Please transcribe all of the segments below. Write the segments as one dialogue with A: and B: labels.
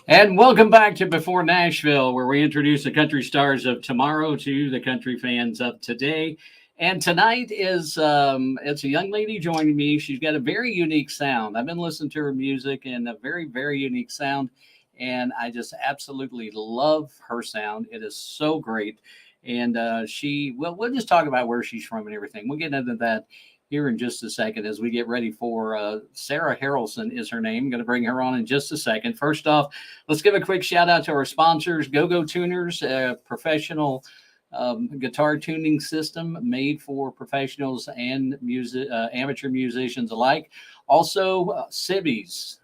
A: And welcome back to Before Nashville, where we introduce the country stars of tomorrow to the country fans of today. And tonight is it's a young lady joining me. She's got a very unique sound. I've been listening to her music and a very unique sound, and I just absolutely love her sound. It is so great. And we'll just talk about where she's from and everything. We'll get into that here in just a second as we get ready for Sarah Harrelson is her name. I'm going to bring her on in just a second. First off, let's give a quick shout out to our sponsors, Go Tuners, professional guitar tuning system made for professionals and amateur musicians alike. Also, civvies,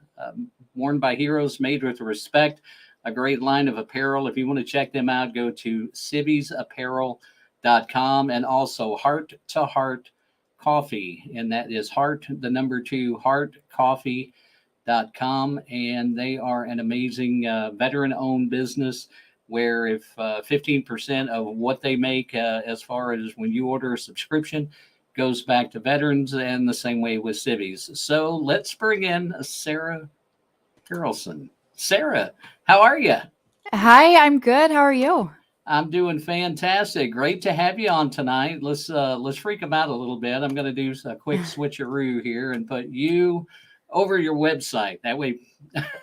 A: worn by heroes, made with respect. A great line of apparel. If you want to check them out, go to civviesapparel.com, and also Heart to Heart Coffee, and that is heart, the number two, heartcoffee.com. And they are an amazing veteran owned business where if 15% of what they make, as far as when you order a subscription, goes back to veterans, and the same way with civvies. So let's bring in Sarah Harralson. Sarah, how are you?
B: Hi, I'm good. How are you?
A: I'm doing fantastic. Great to have you on tonight. Let's freak them out a little bit. I'm going to do a quick switcheroo here and put you over your website. That way,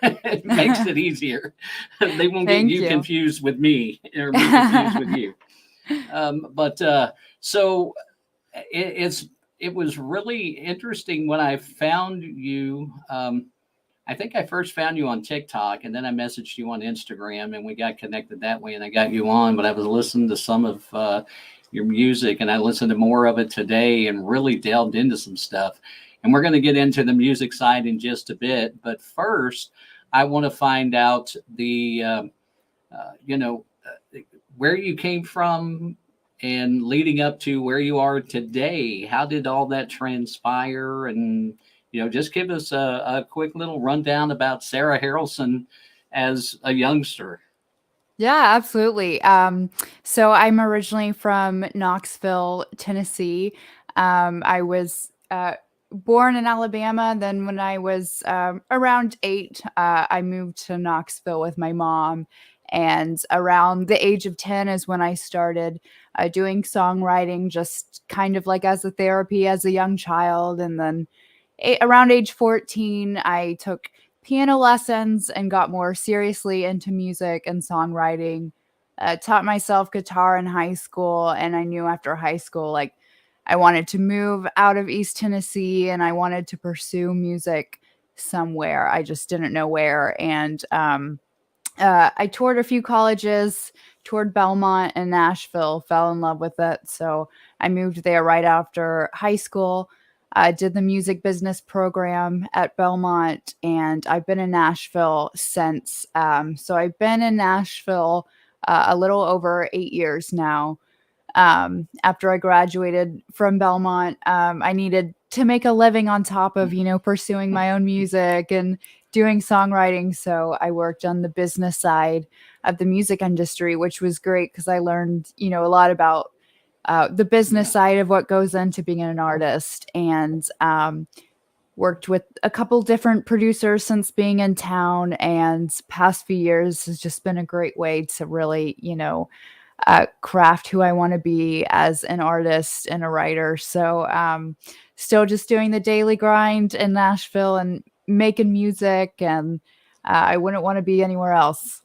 A: it makes it easier. They won't get
B: Thank
A: you
B: you.
A: confused with me or me confused with you. But so it was really interesting when I found you. I think I first found you on TikTok, and then I messaged you on Instagram, and we got connected that way, and I got you on. But I was listening to some of your music, and I listened to more of it today, and really delved into some stuff. And we're going to get into the music side in just a bit. But first, I want to find out you know, where you came from and leading up to where you are today. How did all that transpire? And just give us a quick little rundown about Sarah Harrelson as a youngster.
B: Yeah, absolutely. So I'm originally from Knoxville, Tennessee. I was born in Alabama. Then, when I was around 8, I moved to Knoxville with my mom. And around the age of 10 is when I started doing songwriting, just kind of like as a therapy as a young child. And then around age 14, I took piano lessons and got more seriously into music and songwriting. Taught myself guitar in high school, and I knew after high school, like, I wanted to move out of East Tennessee and I wanted to pursue music somewhere. I just didn't know where. And I toured a few colleges, toured Belmont and Nashville, fell in love with it. So I moved there right after high school. I did the music business program at Belmont, and I've been in Nashville since. So I've been in Nashville a little over 8 years now. After I graduated from Belmont, I needed to make a living on top of, pursuing my own music and doing songwriting. So I worked on the business side of the music industry, which was great because I learned, a lot about the business
A: Yeah.
B: side of what goes into being an artist, and worked with a couple different producers since being in town. And past few years has just been a great way to really, craft who I want to be as an artist and a writer. So still just doing the daily grind in Nashville and making music, and I wouldn't want to be anywhere else.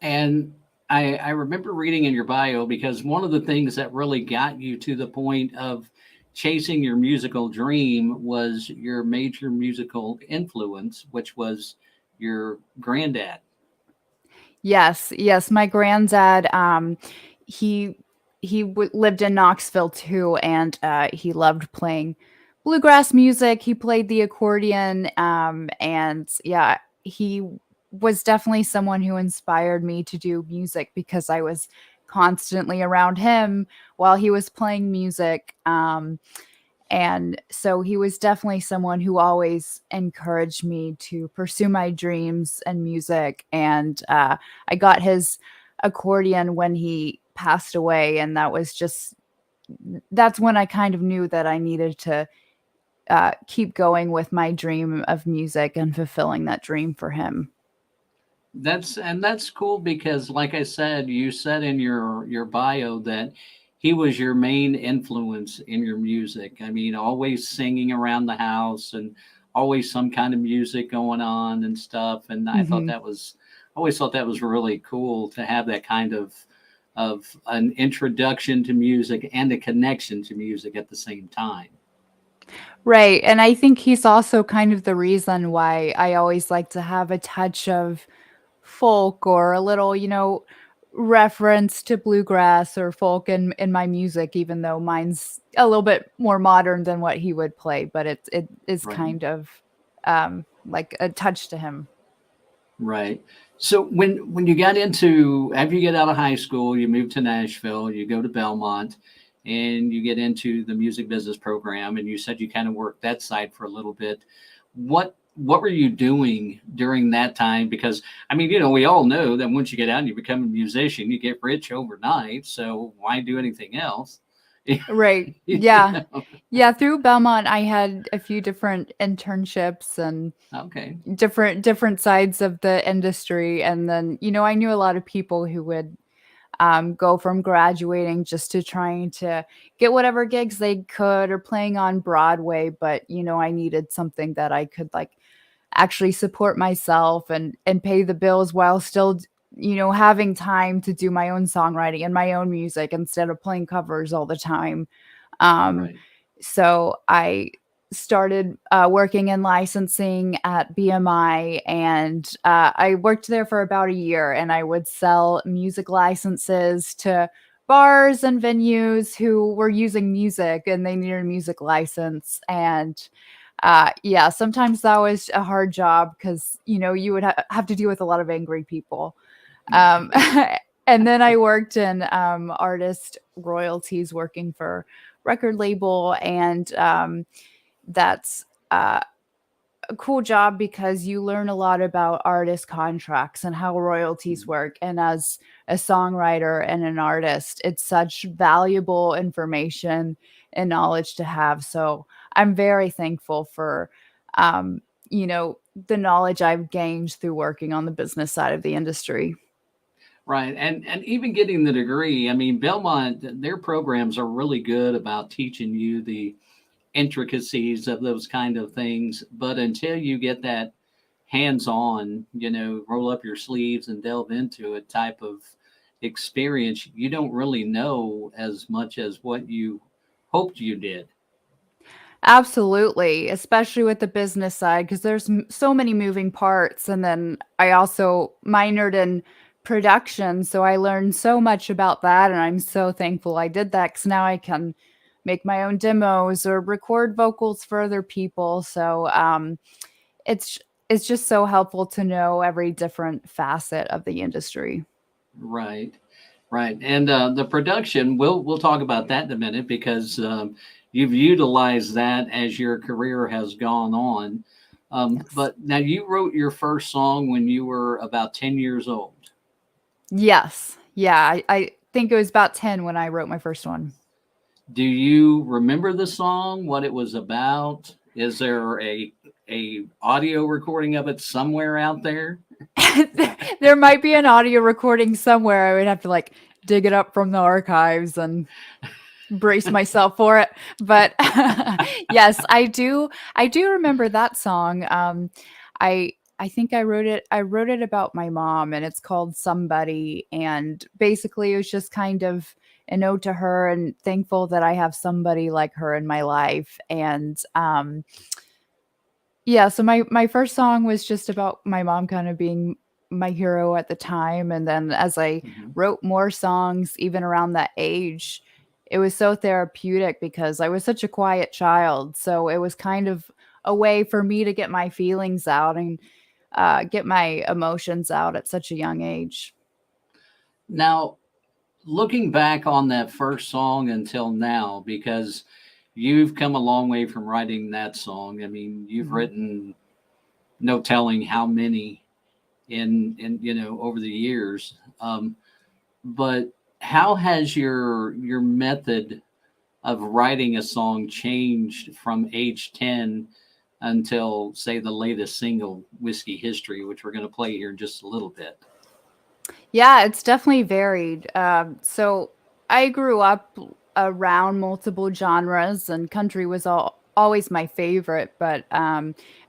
A: And I remember reading in your bio because one of the things that really got you to the point of chasing your musical dream was your major musical influence, which was your granddad.
B: Yes, my granddad, he lived in Knoxville too, and he loved playing bluegrass music. He played the accordion, and yeah, he was definitely someone who inspired me to do music because I was constantly around him while he was playing music. And so he was definitely someone who always encouraged me to pursue my dreams and music. And I got his accordion when he passed away. And that's when I kind of knew that I needed to keep going with my dream of music and fulfilling that dream for him.
A: That's cool because, like I said, you said in your bio that he was your main influence in your music. I mean, always singing around the house and always some kind of music going on and stuff. And
B: Hmm.
A: I always thought that was really cool to have that kind of an introduction to music and a connection to music at the same time.
B: Right. And I think he's also kind of the reason why I always like to have a touch of folk or a little, reference to bluegrass or folk in my music, even though mine's a little bit more modern than what he would play, but it is
A: Right.
B: kind of like a touch to him.
A: Right. So when you got into after you get out of high school, you move to Nashville, you go to Belmont, and you get into the music business program, and you said you kind of worked that side for a little bit. What were you doing during that time? Because I mean, we all know that once you get out and you become a musician, you get rich overnight. So why do anything else?
B: Right.
A: You
B: Yeah.
A: know?
B: Yeah, through Belmont I had a few different internships and
A: Okay.
B: different sides of the industry, and then I knew a lot of people who would go from graduating just to trying to get whatever gigs they could or playing on Broadway. But, I needed something that I could like actually support myself and pay the bills while still, having time to do my own songwriting and my own music instead of playing covers all the time. Um,
A: Right.
B: so I started working in licensing at BMI, and I worked there for about a year, and I would sell music licenses to bars and venues who were using music and they needed a music license. And yeah, sometimes that was a hard job because you would have to deal with a lot of angry people. um,
A: Right.
B: and then I worked in artist royalties, working for record label, and that's a cool job because you learn a lot about artist contracts and how royalties work. And as a songwriter and an artist, it's such valuable information and knowledge to have. So I'm very thankful for, um, the knowledge I've gained through working on the business side of the industry.
A: Right. And even getting the degree, I mean, Belmont, their programs are really good about teaching you the intricacies of those kind of things. But until you get that hands on, roll up your sleeves and delve into it type of experience, you don't really know as much as what you hoped you did.
B: Absolutely, especially with the business side, because there's so many moving parts. And then I also minored in production, so I learned so much about that, and I'm so thankful I did that because now I can make my own demos or record vocals for other people. So it's it's just so helpful to know every different facet of the industry.
A: Right. Right. And the production, we'll talk about that in a minute because you've utilized that as your career has gone on.
B: Yes.
A: But now you wrote your first song when you were about 10 years old.
B: Yes. Yeah, I think it was about 10 when I wrote my first one.
A: Do you remember the song, what it was about? Is there a audio recording of it somewhere out there?
B: There might be an audio recording somewhere. I would have to like dig it up from the archives and brace myself for it. But yes, I do remember that song. I think I wrote it about my mom, and it's called Somebody, and basically it was just kind of a note to her and thankful that I have somebody like her in my life. And yeah, so my first song was just about my mom kind of being my hero at the time, and then as I
A: Mhm.
B: wrote more songs even around that age, it was so therapeutic because I was such a quiet child, so it was kind of a way for me to get my feelings out and get my emotions out at such a young age.
A: Now, looking back on that first song until now, because you've come a long way from writing that song. I mean, you've
B: Mhm.
A: written no telling how many in over the years. But how has your method of writing a song changed from age 10 until, say, the latest single, Whiskey History, which we're going to play here in just a little bit.
B: Yeah, it's definitely varied. So I grew up around multiple genres, and country was always my favorite. But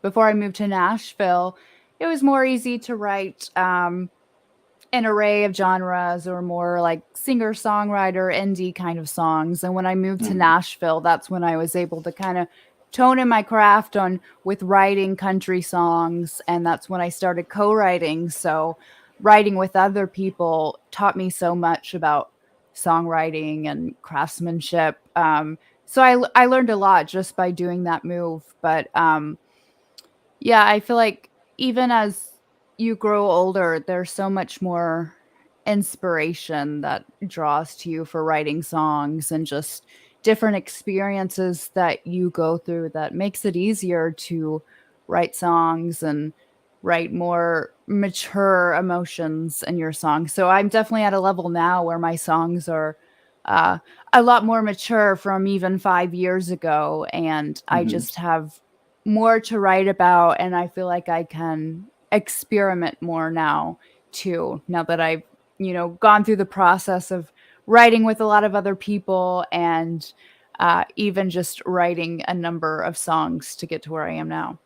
B: before I moved to Nashville, it was more easy to write an array of genres or more like singer songwriter indie kind of songs. And when I moved to
A: Mhm.
B: Nashville, that's when I was able to kind of tone in my craft on with writing country songs, and that's when I started co-writing. So writing with other people taught me so much about songwriting and craftsmanship. So I learned a lot just by doing that move. But yeah, I feel like even as you grow older, there's so much more inspiration that draws to you for writing songs and just different experiences that you go through that makes it easier to write songs and write more mature emotions in your songs. So I'm definitely at a level now where my songs are uh, a lot more mature from even 5 years ago, and I
A: Mhm.
B: just have more to write about, and I feel like I can experiment more now too, now that I've, gone through the process of writing with a lot of other people, and even just writing a number of songs to get to where I am now.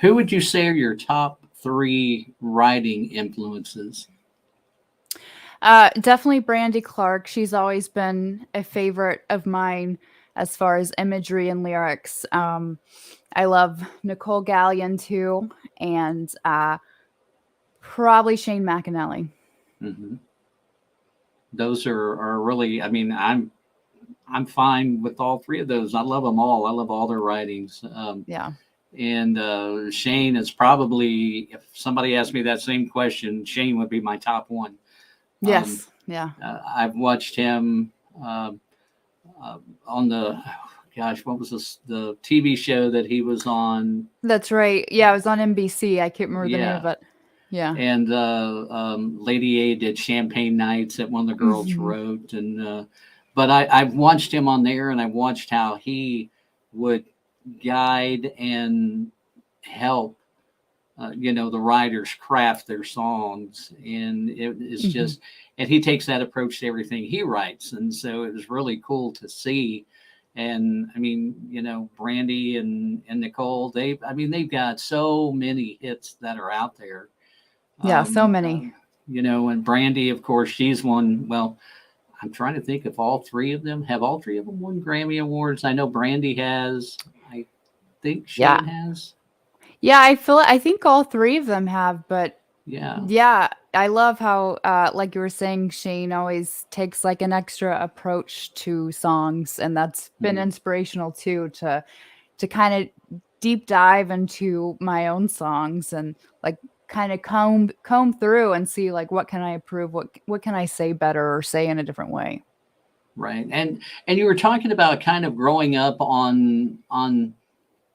A: Who would you say are your top three writing influences?
B: Definitely Brandy Clark. She's always been a favorite of mine as far as imagery and lyrics. I love Nicole Gallion too, and probably Shane McAnally.
A: Hmm. Those are really, I mean, I'm fine with all three of those. I love them all. I love all their writings.
B: Yeah.
A: And Shane is probably, if somebody asked me that same question, Shane would be my top one. Um,
B: Yes. Yeah.
A: I've watched him uh, on the, gosh, what was this? The TV show that he was on?
B: That's right. Yeah, it was on NBC. I can't remember the name of
A: Yeah.
B: it. Yeah.
A: And Lady A did Champagne Nights that one of the girls
B: Mhm.
A: wrote. And but I've watched him on there, and I watched how he would guide and help the writers craft their songs, and it's
B: Mhm.
A: just, and he takes that approach to everything he writes, and so it was really cool to see. And I mean, Brandy and Nicole, they've got so many hits that are out there.
B: Yeah, so
A: um,
B: many.
A: um, and Brandy, of course, she's won. Well, I'm trying to think if all three of them won Grammy awards. I know Brandy has. I think
B: Yeah.
A: Shane has.
B: Yeah, I think all three of them have, but
A: Yeah.
B: yeah, I love how like you were saying, Shane always takes like an extra approach to songs, and that's been
A: Mhm.
B: inspirational too to kind of deep dive into my own songs and like kind of comb through and see like what can I improve, what can I say better or say in a different way.
A: Right. And you were talking about kind of growing up on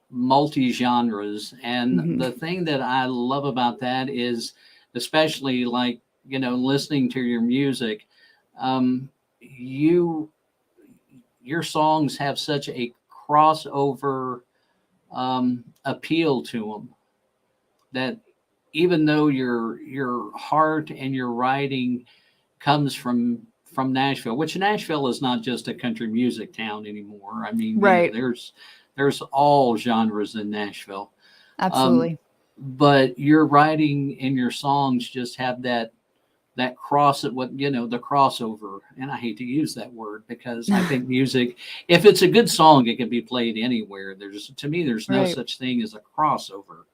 A: multi genres, and
B: Hmm.
A: the thing that I love about that is, especially like, listening to your music, you your songs have such a crossover appeal to them, that even though your heart and your writing comes from Nashville, which Nashville is not just a country music town anymore. I mean,
B: Right.
A: there's all genres in Nashville. Um,
B: Absolutely.
A: but your writing and your songs just have that the crossover. And I hate to use that word, because I think music, if it's a good song, it can be played anywhere. There's no
B: Right.
A: such thing as a crossover,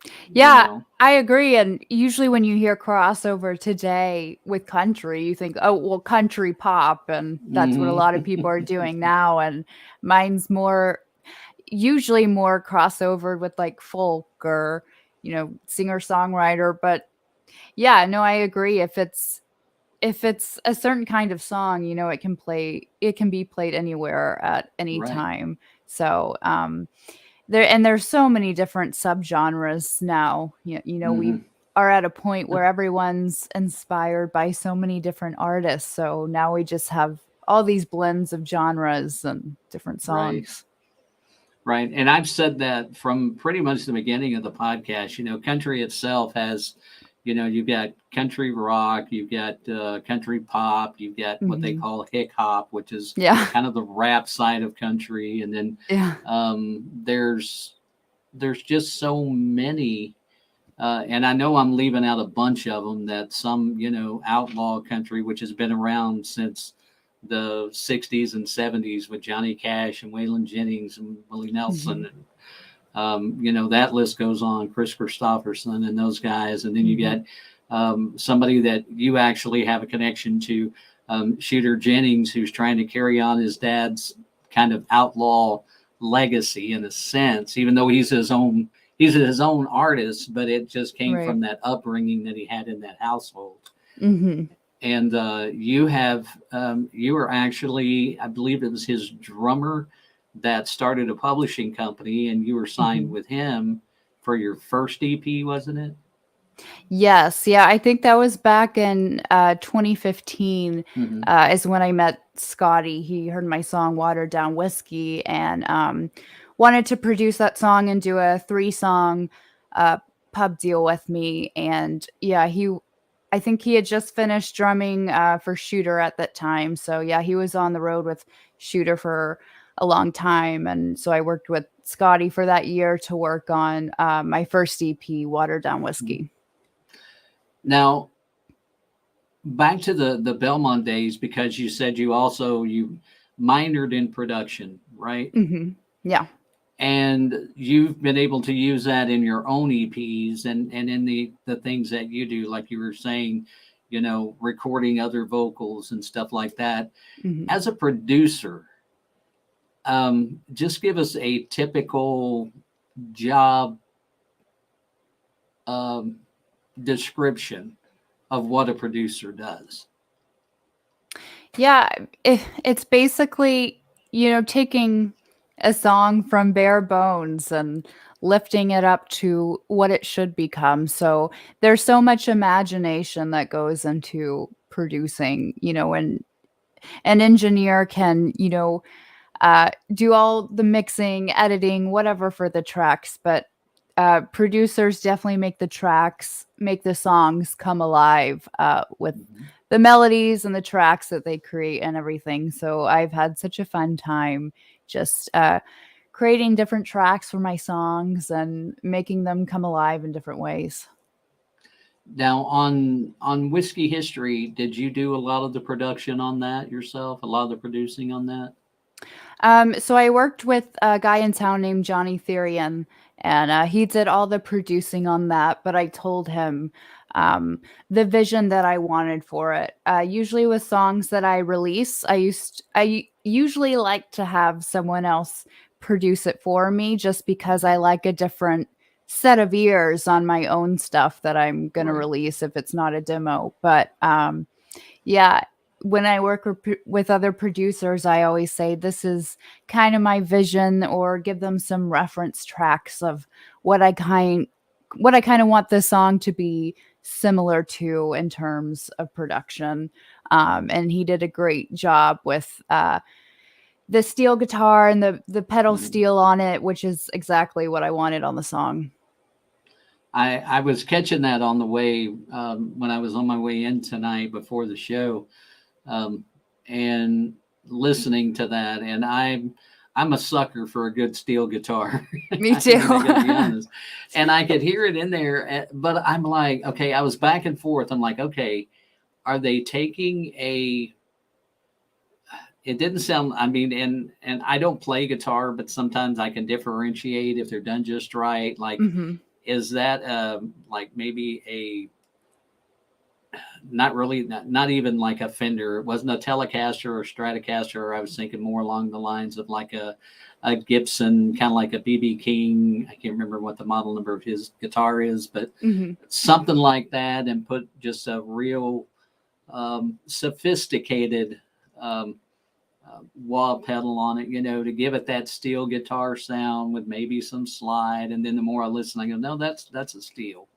A: you
B: Yeah,
A: know.
B: I agree. And usually when you hear crossover today with country, you think, oh, well, country pop. And that's what a lot of
A: Hmm.
B: people are doing now. And mine's usually more crossover with like folk or, singer songwriter. But yeah, no, I agree. If it's a certain kind of song, it can be played anywhere at any
A: Right.
B: time. So, there's so many different subgenres now. We
A: Hmm.
B: are at a point where everyone's inspired by so many different artists. So now we just have all these blends of genres and different
A: Right.
B: songs.
A: Right. And I've said that from pretty much the beginning of the podcast. Country itself has, you've got country rock, you've got country pop, you've got what they
B: Mhm.
A: call hip hop, which is
B: Yeah.
A: kind of the rap side of country. And then
B: Yeah.
A: there's just so many. And I know I'm leaving out a bunch of them, that some, outlaw country, which has been around since the 60s and 70s with Johnny Cash and Waylon Jennings and Willie Nelson.
B: Mhm.
A: And, that list goes on, Chris Christopherson and those guys. And then you
B: Mhm.
A: get somebody that you actually have a connection to, Shooter Jennings, who's trying to carry on his dad's kind of outlaw legacy in a sense, even though he's his own artist, but it just came
B: Right.
A: from that upbringing that he had in that household.
B: Mhm.
A: And you were actually, I believe it was his drummer that started a publishing company, and you were signed
B: Mhm.
A: with him for your first EP, wasn't it?
B: Yes, yeah, I think that was back in 2015
A: Mm-hmm.
B: is when I met Scotty. He heard my song "Watered Down Whiskey" and wanted to produce that song and do a 3-song uh, pub deal with me. And yeah, I think he had just finished drumming for Shooter at that time. So yeah, he was on the road with Shooter for a long time, and so I worked with Scotty for that year to work on my first EP, "Watered Down Whiskey."
A: Now, back to the Belmont days, because you said you minored in production, right?
B: Mhm. Yeah.
A: And you've been able to use that in your own EPs and in the things that you do, like you were saying, recording other vocals and stuff like that.
B: Mhm.
A: As a producer, just give us a typical job um, description of what a producer does.
B: Yeah, it's basically, taking a song from bare bones and lifting it up to what it should become. So there's so much imagination that goes into producing, and an engineer can, do all the mixing, editing, whatever for the tracks, but producers definitely make the songs come alive with
A: Mhm.
B: the melodies and the tracks that they create and everything. So I've had such a fun time just creating different tracks for my songs and making them come alive in different ways.
A: Now, on Whiskey History, did you do a lot of the production on that yourself? A lot of the producing on that?
B: So I worked with a guy in town named Johnny Therian, and he did all the producing on that. But I told him the vision that I wanted for it. Usually with songs that I release, I usually like to have someone else produce it for me, just because I like a different set of ears on my own stuff that I'm gonna
A: Right.
B: release if it's not a demo. But yeah, when I work with other producers, I always say this is kind of my vision, or give them some reference tracks of what I kind what I kind of want the song to be similar to in terms of production. And he did a great job with the steel guitar and the pedal
A: Mhm.
B: steel on it, which is exactly what I wanted on the song.
A: I was catching that on the way, when I was on my way in tonight before the show, um, and listening to that. And I'm a sucker for a good steel guitar.
B: Me
A: I
B: too.
A: mean, I got to be honest. And I could hear it in there, but I'm like, okay, I was back and forth. I'm like, okay, are they taking a? It didn't sound. I mean, and I don't play guitar, but sometimes I can differentiate if they're done just right. Like,
B: Hmm.
A: is that like maybe a, not really, not even like a Fender. It wasn't a Telecaster or Stratocaster. I was thinking more along the lines of like a Gibson, kind of like a BB King. I can't remember what the model number of his guitar is, but
B: Hmm.
A: something like that, and put just a real sophisticated um, wah pedal on it, to give it that steel guitar sound with maybe some slide. And then the more I listen, I go, no, that's a steel,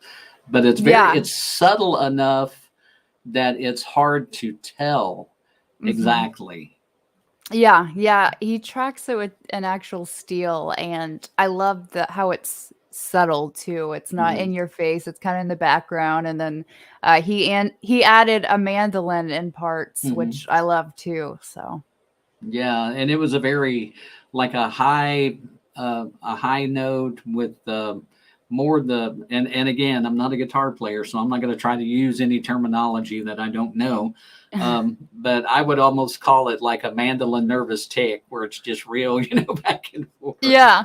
A: but
B: Yeah.
A: it's subtle enough that it's hard to tell
B: Hmm.
A: exactly.
B: Yeah, he tracks it with an actual steel, and I love the how it's subtle too. It's not
A: Mhm.
B: in your face, it's kinda in the background, and then, he added a mandolin in parts,
A: Mhm.
B: which I love too, so
A: Yeah, and it was a very like a high note with more the and again, I'm not a guitar player, so I'm not going to try to use any terminology that I don't know. But I would almost call it like a mandolin nervous tick, where it's just real, back and forth.
B: Yeah.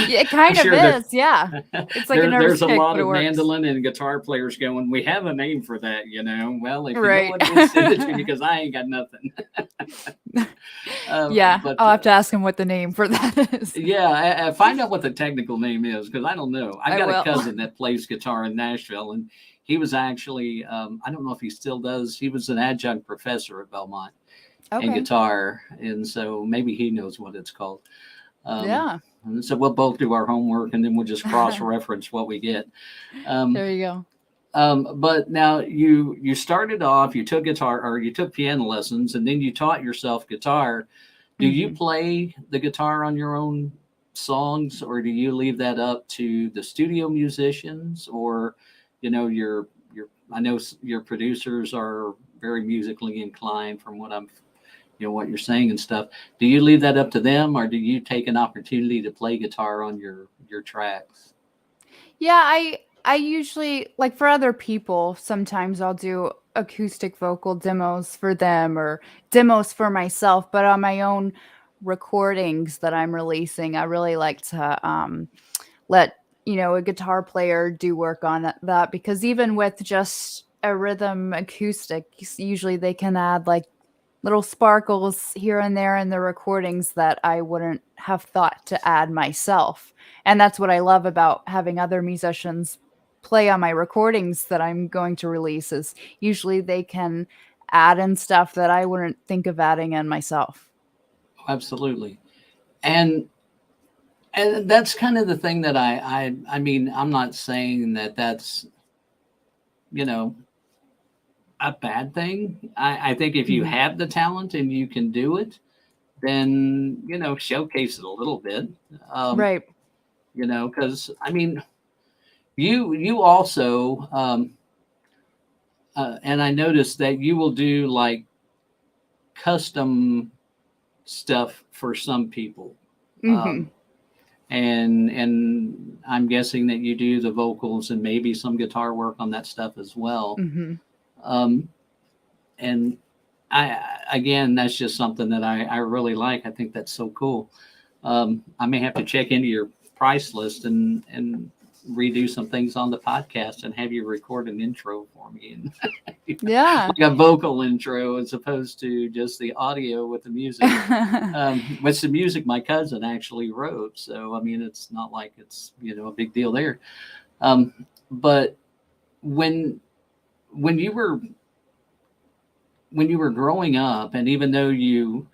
B: Yeah, it
A: I'm
B: kind of
A: sure there
B: is, yeah. It's like a nervous
A: there's a
B: tick,
A: lot
B: but it
A: of
B: works.
A: mandolin and guitar players going, we have a name for that, Well, if you know
B: Right.
A: what it is, send it to me because I ain't got nothing.
B: Yeah,
A: But
B: I'll have to ask him what the name for that is.
A: Yeah, find out what the technical name is because I don't know. I've
B: I
A: got a
B: will.
A: cousin that plays guitar in Nashville, and he was actually, I don't know if he still does, he was an adjunct professor at Belmont in
B: Okay.
A: guitar. And so maybe he knows what it's called. Um,
B: Yeah.
A: and so we'll both do our homework and then we'll just cross reference what we get. Um,
B: There you go.
A: but now you started off, you took guitar or you took piano lessons, and then you taught yourself guitar. Do you
B: Mhm.
A: play the guitar on your own songs, or do you leave that up to the studio musicians, or your I know your producers are very musically inclined from what I'm what you're saying and stuff. Do you leave that up to them, or do you take an opportunity to play guitar on your tracks?
B: Yeah, I usually like for other people, sometimes I'll do acoustic vocal demos for them or demos for myself, but on my own recordings that I'm releasing, I really like to let, a guitar player do work on that because even with just a rhythm acoustic, usually they can add like little sparkles here and there in the recordings that I wouldn't have thought to add myself. And that's what I love about having other musicians play on my recordings that I'm going to release is usually they can add in stuff that I wouldn't think of adding in myself.
A: Absolutely. And and that's kind of the thing that I mean, I'm not saying that that's you know a bad thing. I think if you
B: Mhm.
A: have the talent and you can do it, then showcase it a little bit. Um,
B: Right.
A: because I mean, you also and I noticed that you will do like custom stuff for some people.
B: Mhm.
A: Um, and I'm guessing that you do the vocals and maybe some guitar work on that stuff as well.
B: Mhm.
A: Um, and I again, that's just something that I really like. I think that's so cool. I may have to check into your price list and redo some things on the podcast and have you record an intro for me and
B: Yeah.
A: like a vocal intro as opposed to just the audio with the music. With the music my cousin actually wrote, so I mean it's not like it's a big deal there. Um, but when when you were when you were growing up, and even though you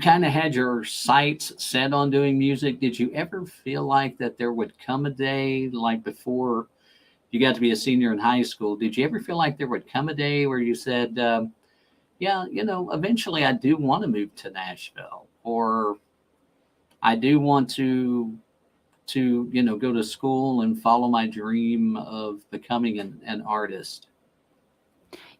A: kind of had your sights set on doing music, did you ever feel like that there would come a day, like before you got to be a senior in high school, did you ever feel like there would come a day where you said, yeah, eventually I do want to move to Nashville, or I do want to go to school and follow my dream of becoming an artist?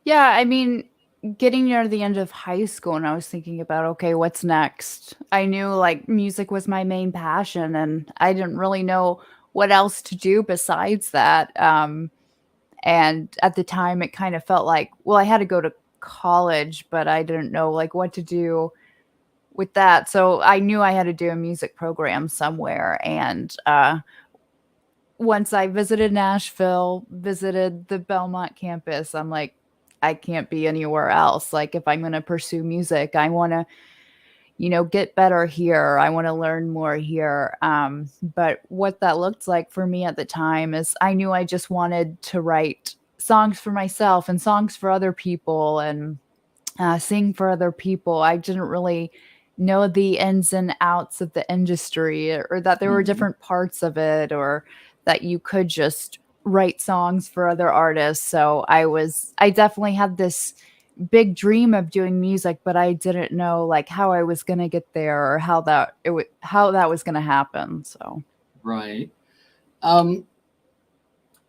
B: Yeah, I mean, getting near the end of high school and I was thinking about, okay, what's next? I knew like music was my main passion and I didn't really know what else to do besides that. And at the time it kind of felt like, well, I had to go to college, but I didn't know like what to do with that. So I knew I had to do a music program somewhere. And once I visited Nashville, visited the Belmont campus, I'm like, I can't be anywhere else. Like, if I'm going to pursue music, I want to, get better here. I want to learn more here. But what that looked like for me at the time is I knew I just wanted to write songs for myself and songs for other people and sing for other people. I didn't really know the ins and outs of the industry or that there were
A: Mhm.
B: different parts of it or that you could just write songs for other artists. So I definitely had this big dream of doing music, but I didn't know like how I was going to get there or how that was going to happen. So,
A: Right. Um,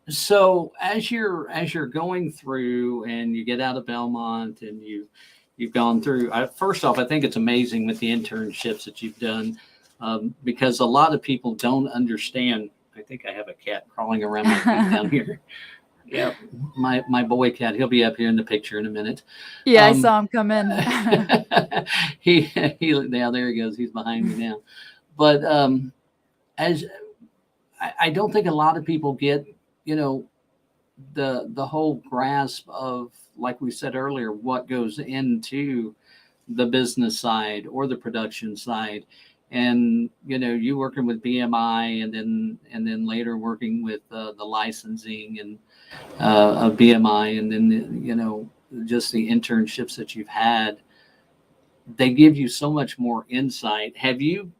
A: so as you're going through and you get out of Belmont and you've gone through, first off, I think it's amazing with the internships that you've done, because a lot of people don't understand. I think I have a cat crawling around my feet down here. Yeah, my boy cat. He'll be up here in the picture in a minute.
B: yeah, I
A: Um,
B: saw him come in.
A: he now there he goes. He's behind me now. But as I don't think a lot of people get, you know, the whole grasp of, like we said earlier, what goes into the business side or the production side. And you working with BMI, and then later working with the licensing and of BMI, and then just the internships that you've had, they give you so much more insight. Have you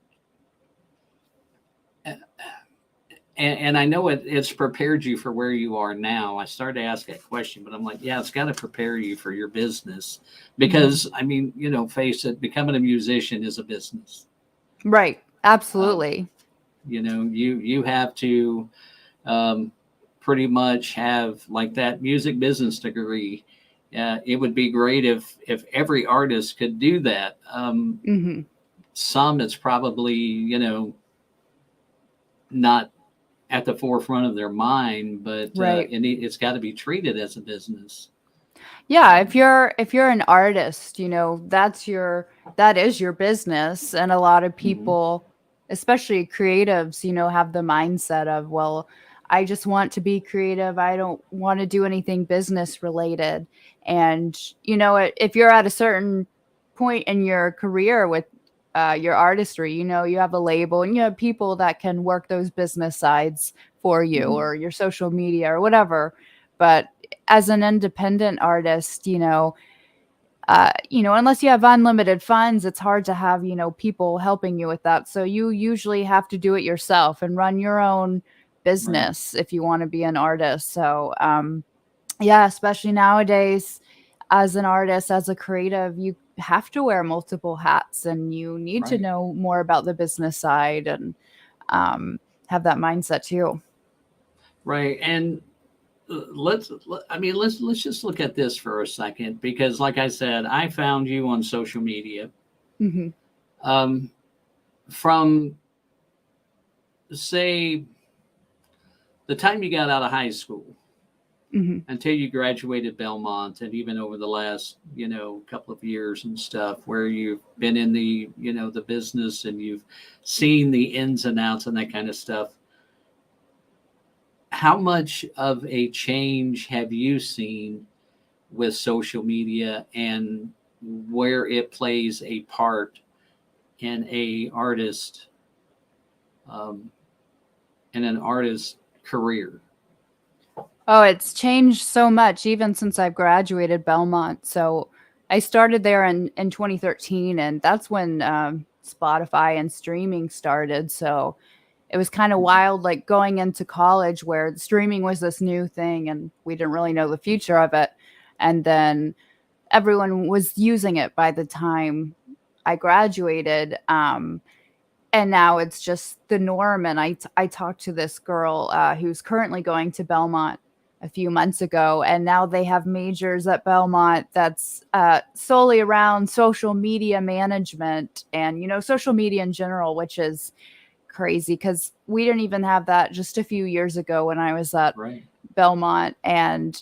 A: and I know it's prepared you for where you are now. I started to ask that question, but I'm like, yeah, it's got to prepare you for your business, because I mean, face it, becoming a musician is a business.
B: Right.
A: Um,
B: Absolutely.
A: you have to pretty much have like that music business degree. It would be great if every artist could do that.
B: Hmm.
A: Some, it's probably not at the forefront of their mind, but
B: Right.
A: it's got to be treated as a business.
B: Yeah,
A: Um,
B: if you're an artist, that is your business, and a lot of
A: mhm,
B: people, especially creatives, have the mindset of, well, I just want to be creative. I don't want to do anything business related. And if you're at a certain point in your career with your artistry, you have a label and you have people that can work those business sides for you,
A: mhm,
B: or your social media or whatever. But as an independent artist, unless you have unlimited funds, it's hard to have, people helping you with that. So you usually have to do it yourself and run your own
A: right,
B: business if you want to be an artist. So, yeah, especially nowadays, as an artist, as a creative, you have to wear multiple hats, and you need to
A: right,
B: know more about the business side, and um, have that mindset too.
A: right. And let's just look at this for a second, because like I said, I found you on social media.
B: Hmm.
A: Um, from, say, the time you got out of high school
B: Hmm.
A: until you graduated Belmont, and even over the last couple of years and stuff, where you've been in the the business, and you've seen the ins and outs and that kind of stuff, how much of a change have you seen with social media, and where it plays a part in a artist um, in an artist's career?
B: Oh, it's changed so much even since I've graduated Belmont. So I started there in 2013, and that's when Spotify and streaming started. So it was kind of wild, like going into college where streaming was this new thing and we didn't really know the future of it. And then everyone was using it by the time I graduated. And now it's just the norm. And I talked to this girl who's currently going to Belmont a few months ago, and now they have majors at Belmont that's solely around social media management and social media in general, which is crazy because we didn't even have that just a few years ago when I was at
A: Right,
B: Belmont. And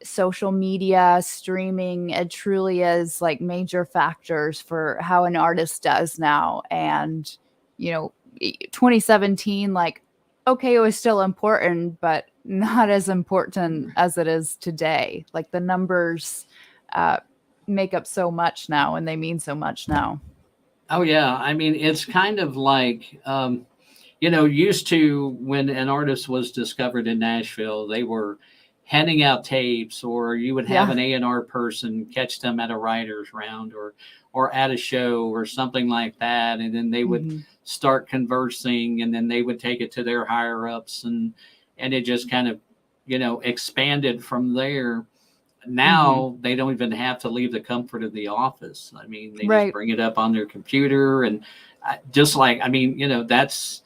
B: social media streaming, it truly is like major factors for how an artist does now. And 2017, like, okay, it was still important, but not as important as it is today. Like the numbers uh, make up so much now, and they mean so much now.
A: oh yeah, I mean, it's kind of like used to, when an artist was discovered in Nashville, they were handing out tapes, or you would have
B: Yeah.
A: an A&R person catch them at a writer's round, or at a show or something like that, and then they would
B: Hmm.
A: start conversing, and then they would take it to their higher ups, and it just kind of expanded from there. now they don't even have to leave the comfort of the office. I mean, they just
B: Right.
A: bring it up on their computer, and just like, I mean, that's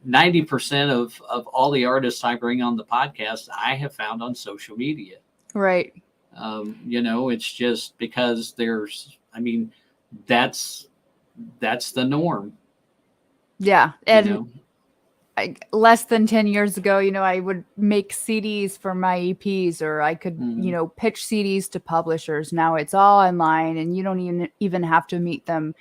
A: 90% of all the artists I bring on the podcast, I have found on social media.
B: Right.
A: It's just because I mean, that's the norm,
B: Yeah.
A: you
B: And
A: know.
B: less than 10 years ago, I would make CDs for my EPs, or I could,
A: Mhm.
B: pitch CDs to publishers. Now it's all online, and you don't even have to meet them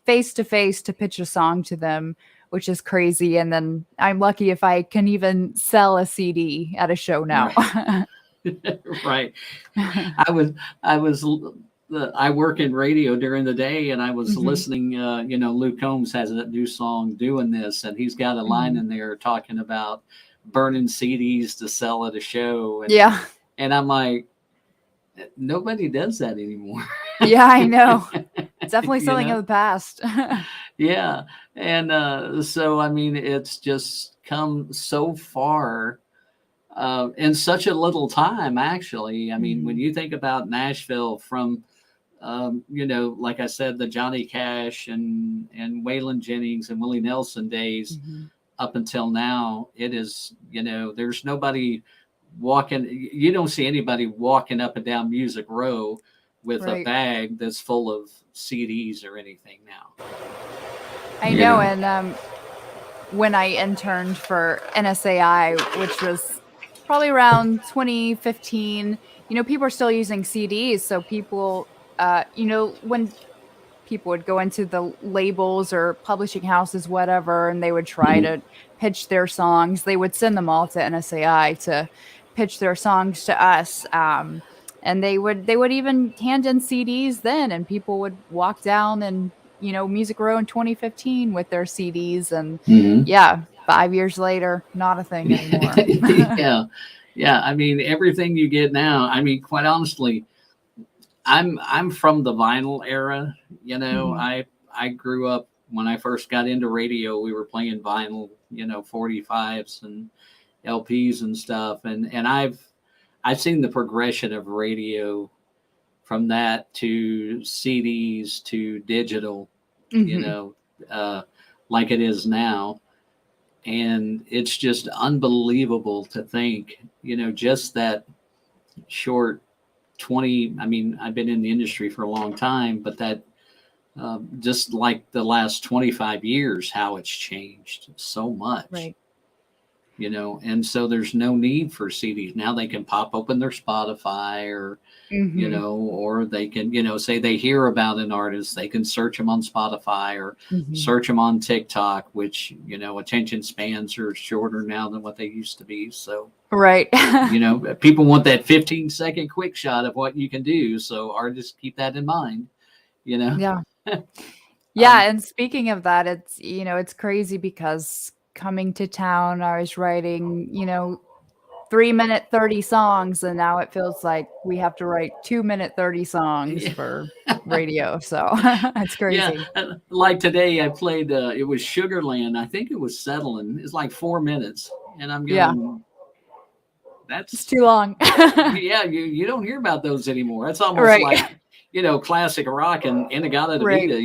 B: face to face to pitch a song to them, which is crazy. And then I'm lucky if I can even sell a CD at a show now.
A: Right. Right. I was I work in radio during the day, and I was
B: Hmm.
A: listening. Luke Combs has a new song doing this, and he's got a line
B: Hmm.
A: in there talking about burning CDs to sell at a show,
B: Yeah.
A: and I'm like, nobody does that anymore.
B: Yeah, I know. It's definitely
A: you
B: something of
A: know?
B: the past.
A: Yeah, and so I mean, it's just come so far in such a little time. Actually, I mean, when
B: Hmm.
A: you think about Nashville from like I said, the Johnny Cash and Waylon Jennings and Willie Nelson days
B: Hmm.
A: up until now, it is, there's nobody walking. You don't see anybody walking up and down Music Row with a
B: Right.
A: bag that's full of CDs or anything now.
B: I
A: You
B: know.
A: know.
B: And when I interned for NSAI, which was probably around 2015, people are still using CDs. So people, when people would go into the labels or publishing houses, whatever, and they would try
A: Mhm.
B: to pitch their songs, they would send them all to NSAI to pitch their songs to us. And they would even hand in CDs then, and people would walk down and Music Row in 2015 with their CDs, and
A: Mhm.
B: yeah, 5 years later, not a thing anymore.
A: Yeah, yeah. I mean, everything you get now. I mean, quite honestly, I'm from the vinyl era.
B: Hmm.
A: I grew up when I first got into radio. We were playing vinyl, 45s and LPs and stuff, and I've seen the progression of radio from that to CDs to digital, you
B: Hmm.
A: know, uh, like it is now. And it's just unbelievable to think, just that short 20. I mean, I've been in the industry for a long time, but that just like the last 25 years, how it's changed so much.
B: Right.
A: And so there's no need for CDs. Now they can pop open their Spotify,
B: Hmm.
A: or they can, say they hear about an artist, they can search them on Spotify or
B: Hmm.
A: search them on TikTok, which, attention spans are shorter now than what they used to be. So,
B: Right.
A: people want that 15-second quick shot of what you can do. So artists keep that in mind, you know?
B: Yeah.
A: um,
B: Yeah, and speaking of that, it's crazy because coming to town, I was writing, 3-minute 30 songs, and now it feels like we have to write 2-minute 30 songs
A: yeah.
B: for radio. So it's
A: Yeah,
B: crazy.
A: like today I played. It was Sugarland. I think it was Settling. It's like 4 minutes, and I'm
B: Yeah,
A: going.
B: it's
A: That's
B: too long.
A: yeah. You don't hear about those anymore. That's almost
B: Right.
A: like classic rock and Inagata
B: Right.
A: Vida.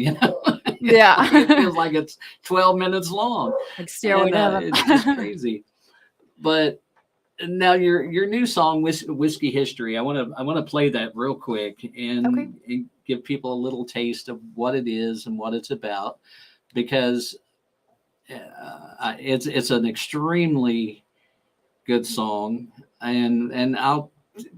A: It
B: Yeah.
A: feels like it's 12 minutes long,
B: Like Stairway
A: and
B: to
A: it's just
B: Heaven.
A: crazy. But now your new song, Whiskey History. I want to play that real quick
B: Okay.
A: and give people a little taste of what it is and what it's about, because it's an extremely good song, and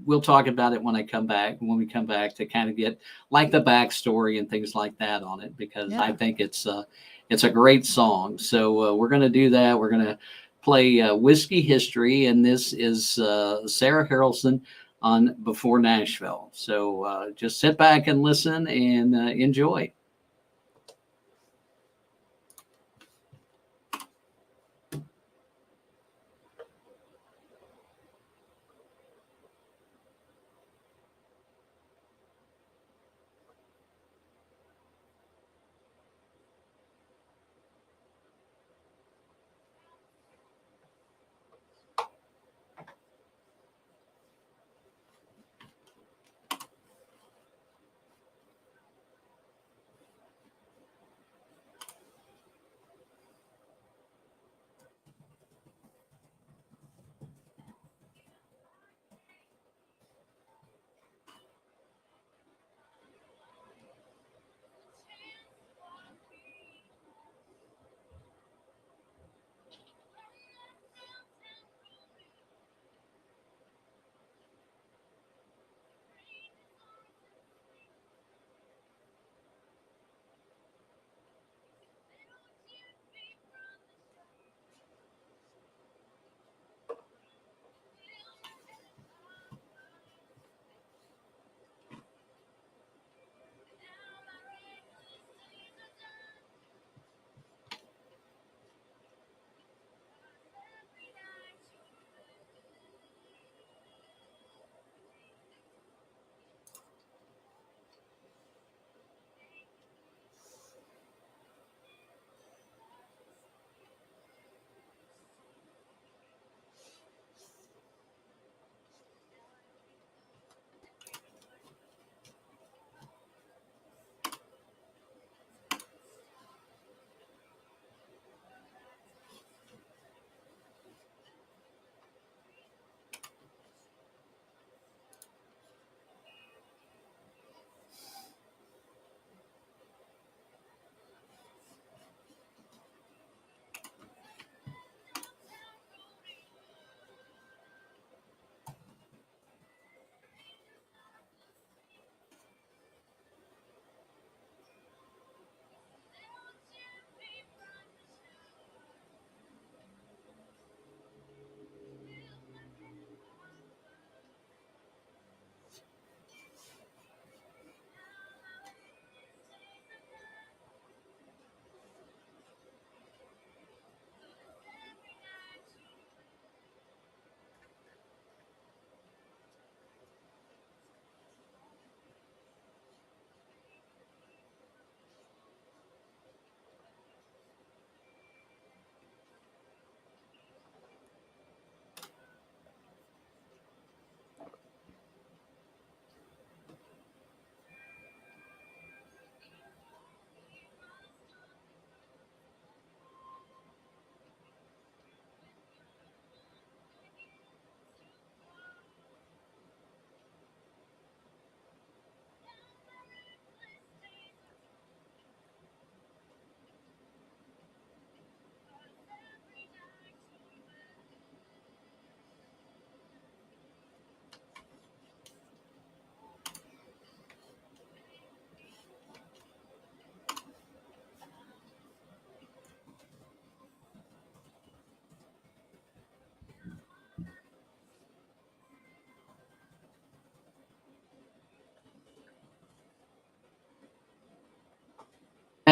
A: we'll talk about it when we come back to kind of get like the backstory and things like that on it, because I
B: Yeah.
A: think it's a great song. So we're gonna do that. We're gonna play Whiskey History, and this is Sarah Harralson on Before Nashville. So just sit back and listen and enjoy.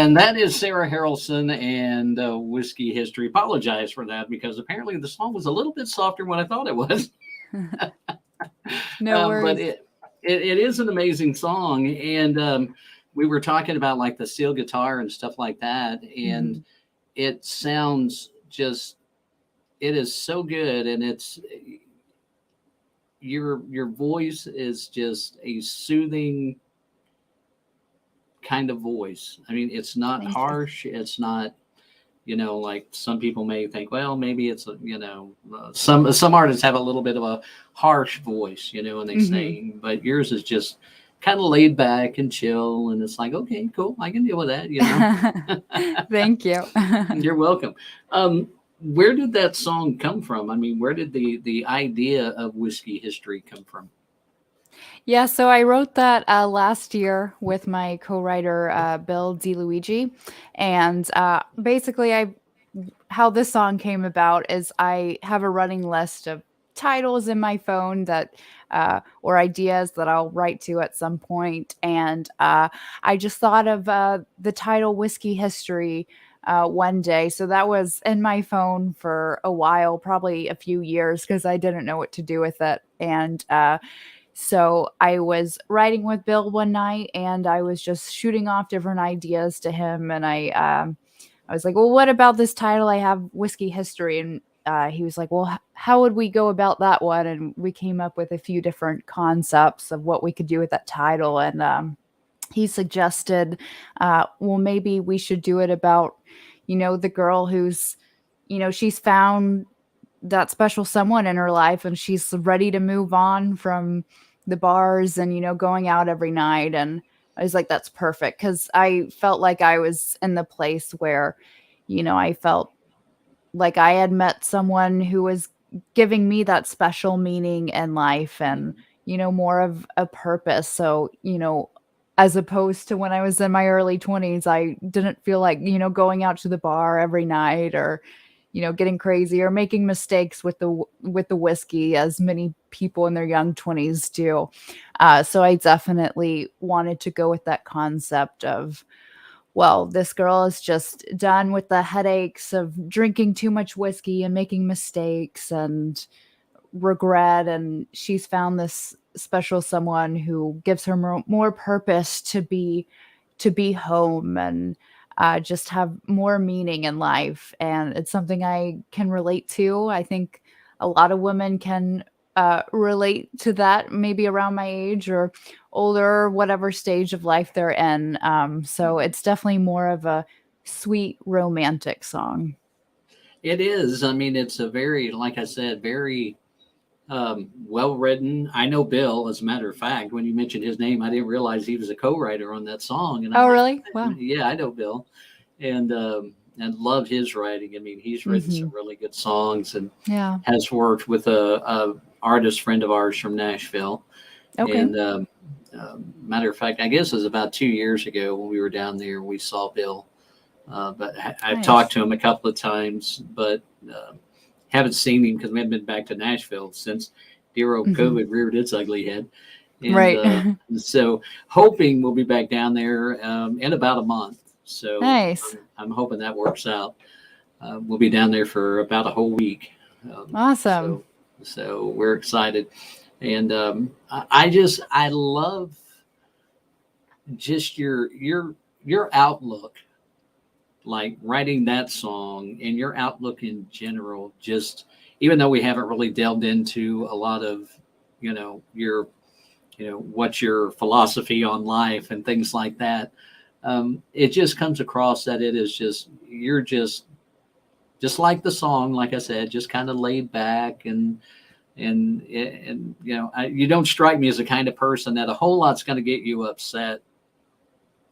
A: And that is Sarah Harralson and Whiskey History. Apologize for that because apparently the song was a little bit softer than I thought it was.
B: No
A: But
B: worries.
A: it is an amazing song. And we were talking about like the steel guitar and stuff like that. And
B: Mhm.
A: it sounds just, it is so good. And it's, your voice is just a soothing kind of voice. I mean, it's not
B: Thank you.
A: harsh. It's not, like some people may think, well, maybe it's, some artists have a little bit of a harsh voice, and they
B: Mhm.
A: sing, but yours is just kind of laid back and chill. And it's like, okay, cool. I can deal with that.
B: Thank you.
A: You're welcome. Where did that song come from? I mean, where did the idea of Whiskey History come from?
B: Yeah, so I wrote that last year with my co-writer Bill DeLuigi, and basically, how this song came about is I have a running list of titles in my phone that or ideas that I'll write to at some point, and I just thought of the title "Whiskey History." One day. So that was in my phone for a while, probably a few years, because I didn't know what to do with it. And so I was writing with Bill one night and I was just shooting off different ideas to him. And I was like, well, what about this title? I have Whiskey History. And he was like, well, how would we go about that one? And we came up with a few different concepts of what we could do with that title. And he suggested, well, maybe we should do it about, the girl who's, she's found that special someone in her life and she's ready to move on from the bars and going out every night. And I was like, that's perfect, because I felt like I was in the place where I felt like I had met someone who was giving me that special meaning in life and more of a purpose. So as opposed to when I was in my early 20s, I didn't feel like going out to the bar every night or getting crazy or making mistakes with the whiskey as many people in their young 20s do. So I definitely wanted to go with that concept of, well, this girl is just done with the headaches of drinking too much whiskey and making mistakes and regret, and she's found this special someone who gives her more purpose to be home and just have more meaning in life. And it's something I can relate to. I think a lot of women can relate to that, maybe around my age or older, whatever stage of life they're in. So
A: Mhm.
B: it's definitely more of a sweet romantic song.
A: It is. I mean, it's a very, like I said, very well written. I know Bill, as a matter of fact, when you mentioned his name, I didn't realize he was a co-writer on that song, and I'm
B: Oh,
A: like,
B: really? Wow.
A: yeah, I know Bill, and love his writing. I mean, he's written
B: Hmm.
A: some really good songs and
B: Yeah.
A: has worked with a artist friend of ours from Nashville.
B: Okay.
A: And matter of fact, I guess it was about 2 years ago when we were down there, we saw Bill. But I've talked
B: Nice.
A: to him a couple of times, but uh, haven't seen him because we haven't been back to Nashville since dear old
B: Hmm.
A: COVID reared its ugly head. And
B: Right.
A: so, hoping we'll be back down there in about a month. So
B: Nice.
A: I'm hoping that works out. We'll be down there for about a whole week. Um,
B: Awesome.
A: so, so we're excited, and I love just your outlook, like writing that song and your outlook in general. Just even though we haven't really delved into a lot of your what's your philosophy on life and things like that, it just comes across that it is just you're just like the song, like I said, just kind of laid back and you don't strike me as the kind of person that a whole lot's going to get you upset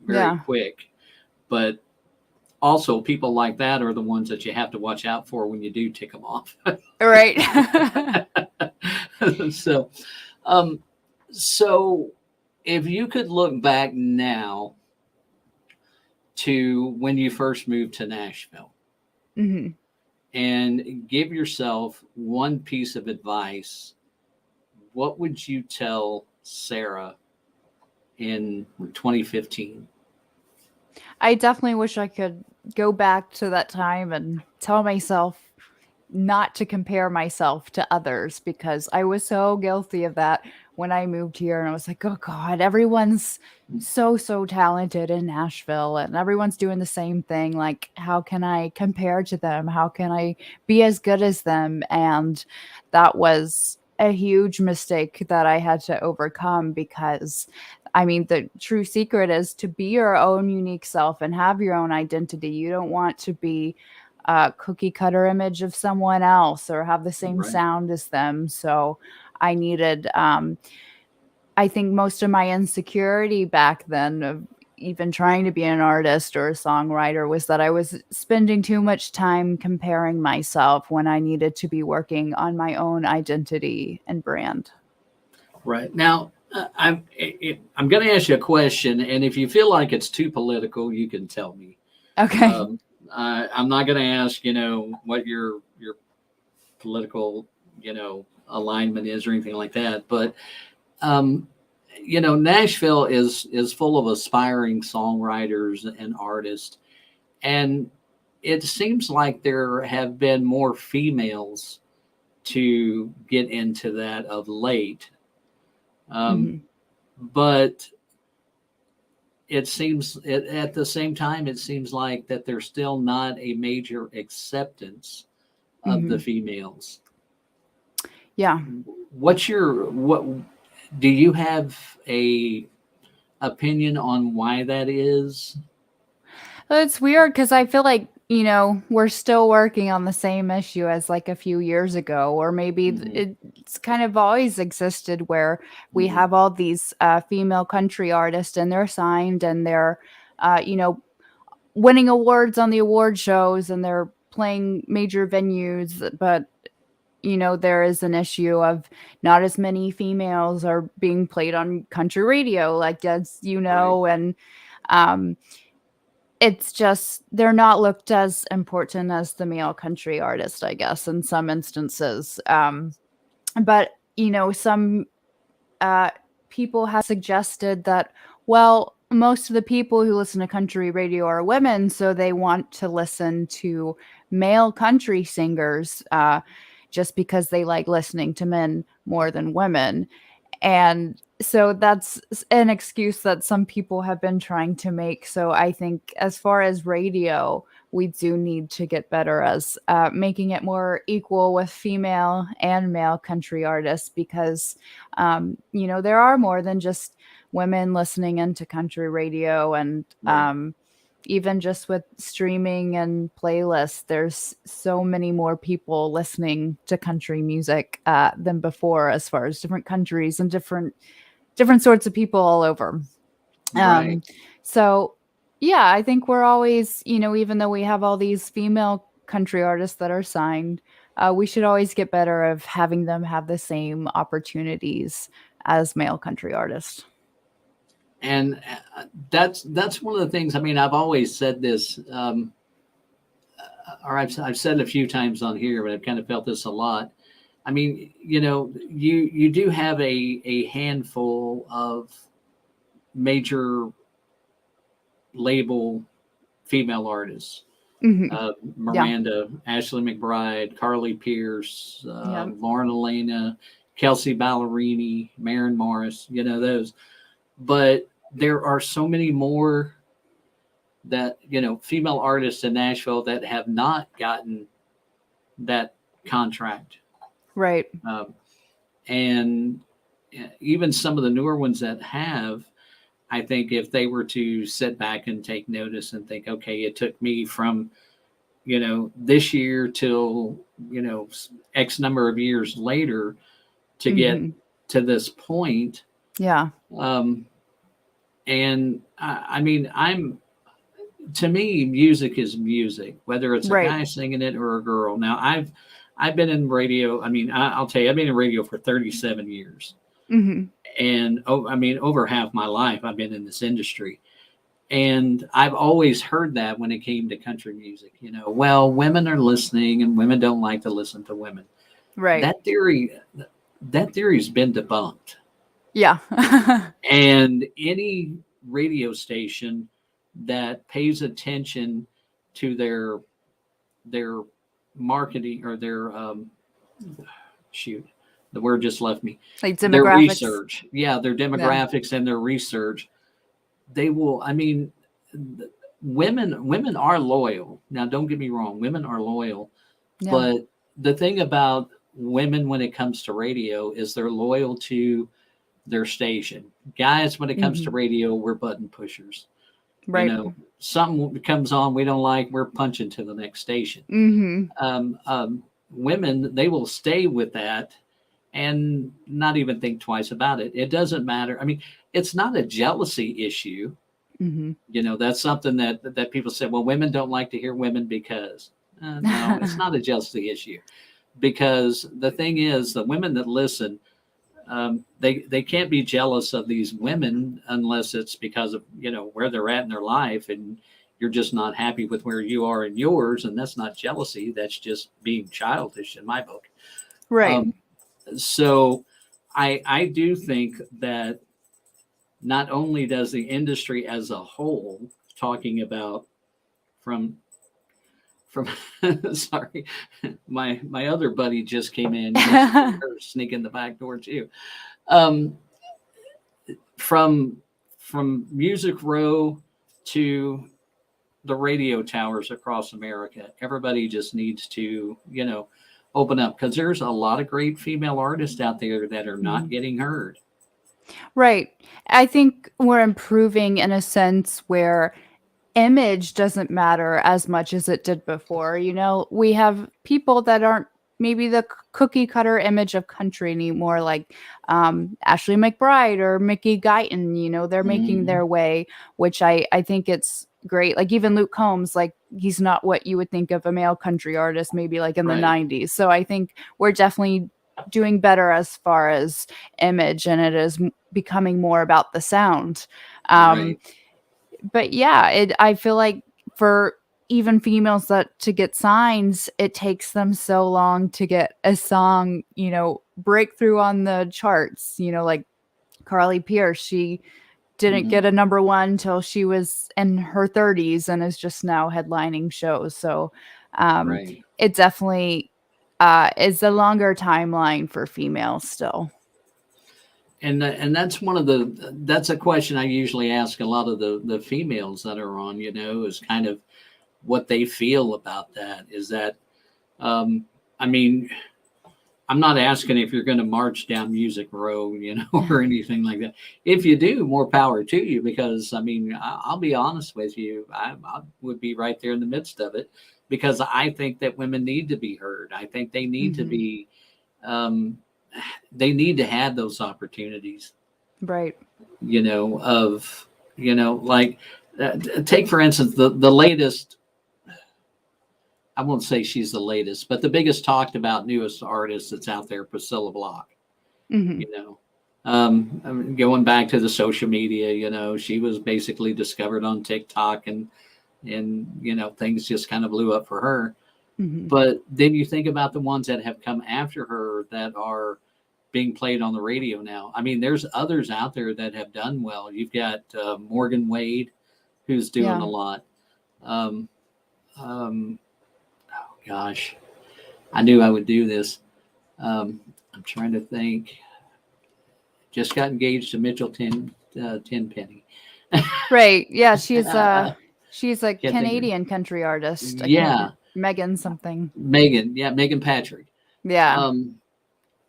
A: very
B: Yeah.
A: quick. But also, people like that are the ones that you have to watch out for when you do tick them off.
B: Right.
A: so, um, so if you could look back now to when you first moved to Nashville
B: Hmm.
A: and give yourself one piece of advice, what would you tell Sarah in 2015?
B: I definitely wish I could go back to that time and tell myself not to compare myself to others, because I was so guilty of that when I moved here. And I was like, oh God, everyone's so talented in Nashville and everyone's doing the same thing. Like, how can I compare to them? How can I be as good as them? And that was a huge mistake that I had to overcome, because I mean, the true secret is to be your own unique self and have your own identity. You don't want to be a cookie cutter image of someone else or have the same
A: Right.
B: sound as them. So I needed, I think most of my insecurity back then of even trying to be an artist or a songwriter was that I was spending too much time comparing myself when I needed to be working on my own identity and brand.
A: Right. Now, I'm going to ask you a question, and if you feel like it's too political, you can tell me.
B: Okay.
A: Um, I'm not going to ask, what your political, alignment is or anything like that. But um, Nashville is full of aspiring songwriters and artists, and it seems like there have been more females to get into that of late. Um,
B: Hmm.
A: but at the same time, it seems like that there's still not a major acceptance of the
B: Hmm.
A: females.
B: Yeah.
A: What do you have a opinion on why that is?
B: It's weird because I feel like, we're still working on the same issue as like a few years ago, or maybe
A: Hmm.
B: it's kind of always existed where we
A: Hmm.
B: have all these female country artists and they're signed and they're, winning awards on the award shows and they're playing major venues. But, there is an issue of not as many females are being played on country radio, like, as
A: Right.
B: and, um, it's just they're not looked as important as the male country artist, I guess, in some instances. But some uh, people have suggested that, well, most of the people who listen to country radio are women, so they want to listen to male country singers just because they like listening to men more than women. And so that's an excuse that some people have been trying to make. So I think as far as radio, we do need to get better as making it more equal with female and male country artists, because there are more than just women listening into country radio. And
A: Right.
B: even just with streaming and playlists, there's so many more people listening to country music than before, as far as different countries and different sorts of people all over.
A: Right.
B: Um, so yeah, I think we're always, even though we have all these female country artists that are signed, we should always get better of having them have the same opportunities as male country artists.
A: And that's one of the things. I mean, I've always said this, or I've said it a few times on here, but I've kind of felt this a lot. I mean, you do have a handful of major label female artists.
B: Hmm. Yeah.
A: Miranda, Ashley McBride, Carly Pierce,
B: Yeah.
A: Lauren Elena, Kelsey Ballerini, Maren Morris, those. But there are so many more that, female artists in Nashville that have not gotten that contract.
B: Right.
A: Um, and even some of the newer ones that have, I think if they were to sit back and take notice and think, okay, it took me from, this year till, X number of years later to get
B: Hmm.
A: to this point.
B: Yeah.
A: Um, and I mean, to me, music is music, whether it's a
B: Right.
A: guy singing it or a girl. Now, I've been in radio. I mean, I'll tell you, I've been in radio for 37 years,
B: Hmm.
A: and I mean, over half my life, I've been in this industry. And I've always heard that when it came to country music, well, women are listening and women don't like to listen to women.
B: Right.
A: That theory, that theory's been debunked.
B: Yeah.
A: And any radio station that pays attention to their marketing or their shoot, the word just left me.
B: Like
A: Their
B: demographics.
A: research, yeah, their
B: Yeah.
A: demographics and their research. They will. I mean, women are loyal. Now, don't get me wrong, women are loyal,
B: Yeah.
A: but the thing about women when it comes to radio is they're loyal to their station. Guys, when it comes to
B: Hmm.
A: radio, we're button pushers. You
B: Right.
A: know, something comes on we don't like, we're punching to the next station.
B: Hmm.
A: Um, um, Women, they will stay with that and not even think twice about it. It doesn't matter. I mean, it's not a jealousy issue.
B: Hmm.
A: That's something that people say. Well, women don't like to hear women because no, it's not a jealousy issue. Because the thing is, the women that listen, they can't be jealous of these women unless it's because of where they're at in their life, and you're just not happy with where you are in yours, and that's not jealousy. That's just being childish in my book.
B: Right.
A: Um, so I do think that not only does the industry as a whole, talking about from from sorry, my other buddy just came in. You must have heard her sneak in the back door too. Um, from Music Row to the radio towers across America, everybody just needs to open up, because there's a lot of great female artists out there that are not
B: Mhm.
A: getting heard.
B: Right. I think we're improving in a sense where image doesn't matter as much as it did before. We have people that aren't maybe the cookie cutter image of country anymore, like Ashley McBride or Mickey Guyton. They're making
A: Mhm.
B: their way, which I think it's great. Like even Luke Combs, like he's not what you would think of a male country artist, maybe like in the
A: Right.
B: 90s. So I think we're definitely doing better as far as image, and it is becoming more about the sound. Um,
A: Right.
B: but yeah, I feel like for even females that to get signs, it takes them so long to get a song, breakthrough on the charts. Like Carly Pierce, she didn't
A: Mhm.
B: get a number one till she was in her 30s and is just now headlining shows. So
A: Right.
B: it definitely is a longer timeline for females still.
A: And that's one of that's a question I usually ask a lot of the females that are on, is kind of what they feel about that. Is that um I mean, I'm not asking if you're going to march down Music Row, or anything like that. If you do, more power to you, because I mean, I'll be honest with you, I would be right there in the midst of it, because I think that women need to be heard. I think they need to
B: Hmm.
A: be um they need to have those opportunities,
B: Right.
A: of like take for instance the latest. I won't say she's the latest, but the biggest talked about newest artist that's out there, Priscilla Block.
B: Hmm.
A: You know, I mean, going back to the social media, she was basically discovered on TikTok, and things just kind of blew up for her.
B: Hmm.
A: But then you think about the ones that have come after her that are being played on the radio now. I mean, there's others out there that have done well. You've got Morgan Wade, who's doing a
B: Yeah.
A: lot. Um, um, oh gosh, I knew I would do this. I'm trying to think. Just got engaged to Mitchell Tenpenny.
B: Right. Yeah,
A: uh,
B: she's a
A: can't think of
B: Canadian country artist. I can't
A: Yeah,
B: Megan something.
A: Megan. Yeah, Megan Patrick.
B: Yeah.
A: Um,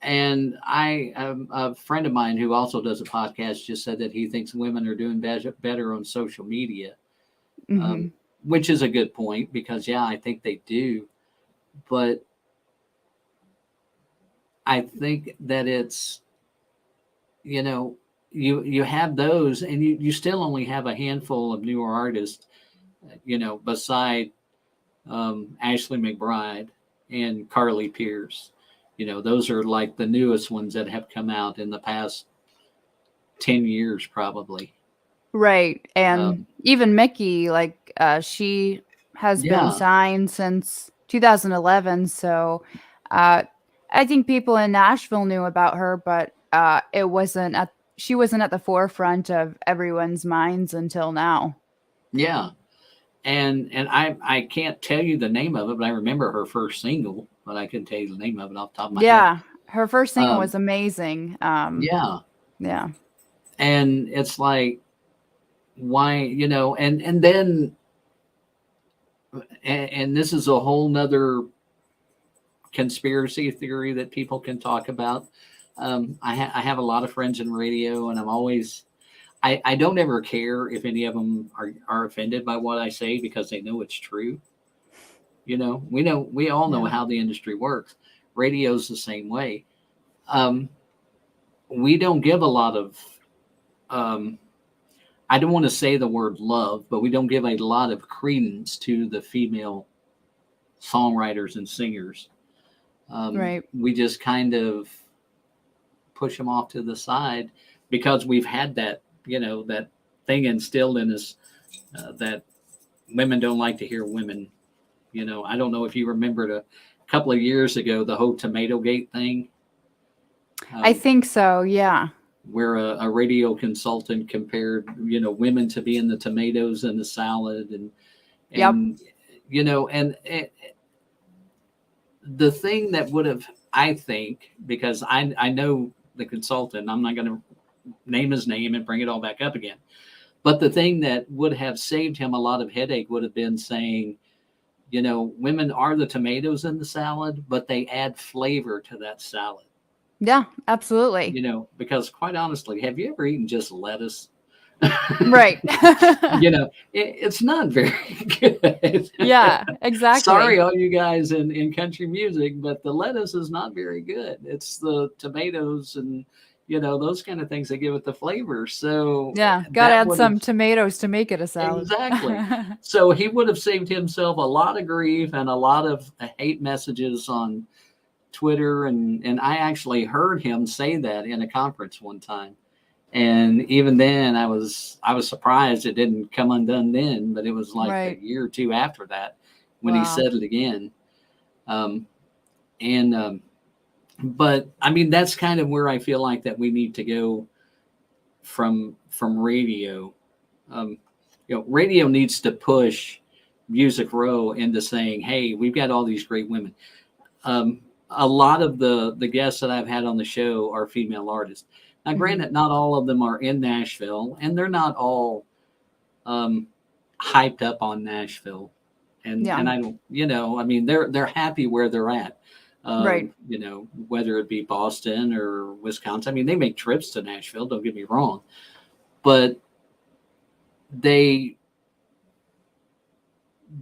A: and a friend of mine who also does a podcast just said that he thinks women are doing better on social media, um,
B: Hmm.
A: which is a good point, because yeah, I think they do. But I think that it's you know you have those, and you still only have a handful of newer artists, beside Ashley McBride and Carly Pierce. Those are like the newest ones that have come out in the past 10 years, probably.
B: Right. And
A: Um,
B: even Mickey, like she has been
A: yeah,
B: signed since 2011. So uh I think people in Nashville knew about her, but it wasn't at she wasn't at the forefront of everyone's minds until now.
A: Yeah. And I can't tell you the name of it, but I remember her first single, but I couldn't tell you the name of it off the top of my head.
B: Yeah, her first single
A: Um,
B: was amazing.
A: yeah.
B: Yeah,
A: And it's like, why, and then, and this is a whole nother conspiracy theory that people can talk about. I have a lot of friends in radio, and I don't ever care if any of them are offended by what I say because they know it's true. We all know
B: yeah,
A: how the industry works. Radio's the same way. Um, we don't give a lot of, um, I don't want to say the word love, but we don't give a lot of credence to the female songwriters and singers.
B: right.
A: We just kind of push them off to the side because we've had that thing instilled in us, that women don't like to hear women. I don't know if you remembered a couple of years ago, the whole Tomato Gate thing,
B: I
A: um,
B: think so. Yeah.
A: where a radio consultant compared, women to being the tomatoes in the salad,
B: Yep.
A: and the thing that would have, I think, because I know the consultant, I'm not going to name his name and bring it all back up again. But the thing that would have saved him a lot of headache would have been saying, women are the tomatoes in the salad, but they add flavor to that salad.
B: Yeah. Absolutely.
A: Because quite honestly, have you ever eaten just lettuce?
B: Right.
A: It's not very good.
B: Yeah.
A: Sorry,
B: Exactly.
A: all you guys in country music, but the lettuce is not very good. It's the tomatoes and those kind of things that give it the flavor. So
B: Yeah. Got to
A: that
B: add
A: would have
B: some tomatoes to make it a salad.
A: exactly. So he would have saved himself a lot of grief and a lot of hate messages on Twitter, and I actually heard him say that in a conference one time. And even then, I was surprised it didn't come undone then, but it was like a
B: Right.
A: year or two after that when he
B: Wow.
A: said it again. Um, and But I mean, that's kind of where I feel like that we need to go from radio. Um, Radio needs to push Music Row into saying, "Hey, we've got all these great women." A lot of the guests that I've had on the show are female artists. Now,
B: Hmm.
A: granted, not all of them are in Nashville, and they're not all um, hyped up on Nashville. And
B: Yeah.
A: I don't, I mean, they're happy where they're at.
B: Right.
A: Whether it be Boston or Wisconsin. I mean, they make trips to Nashville. Don't get me wrong, but they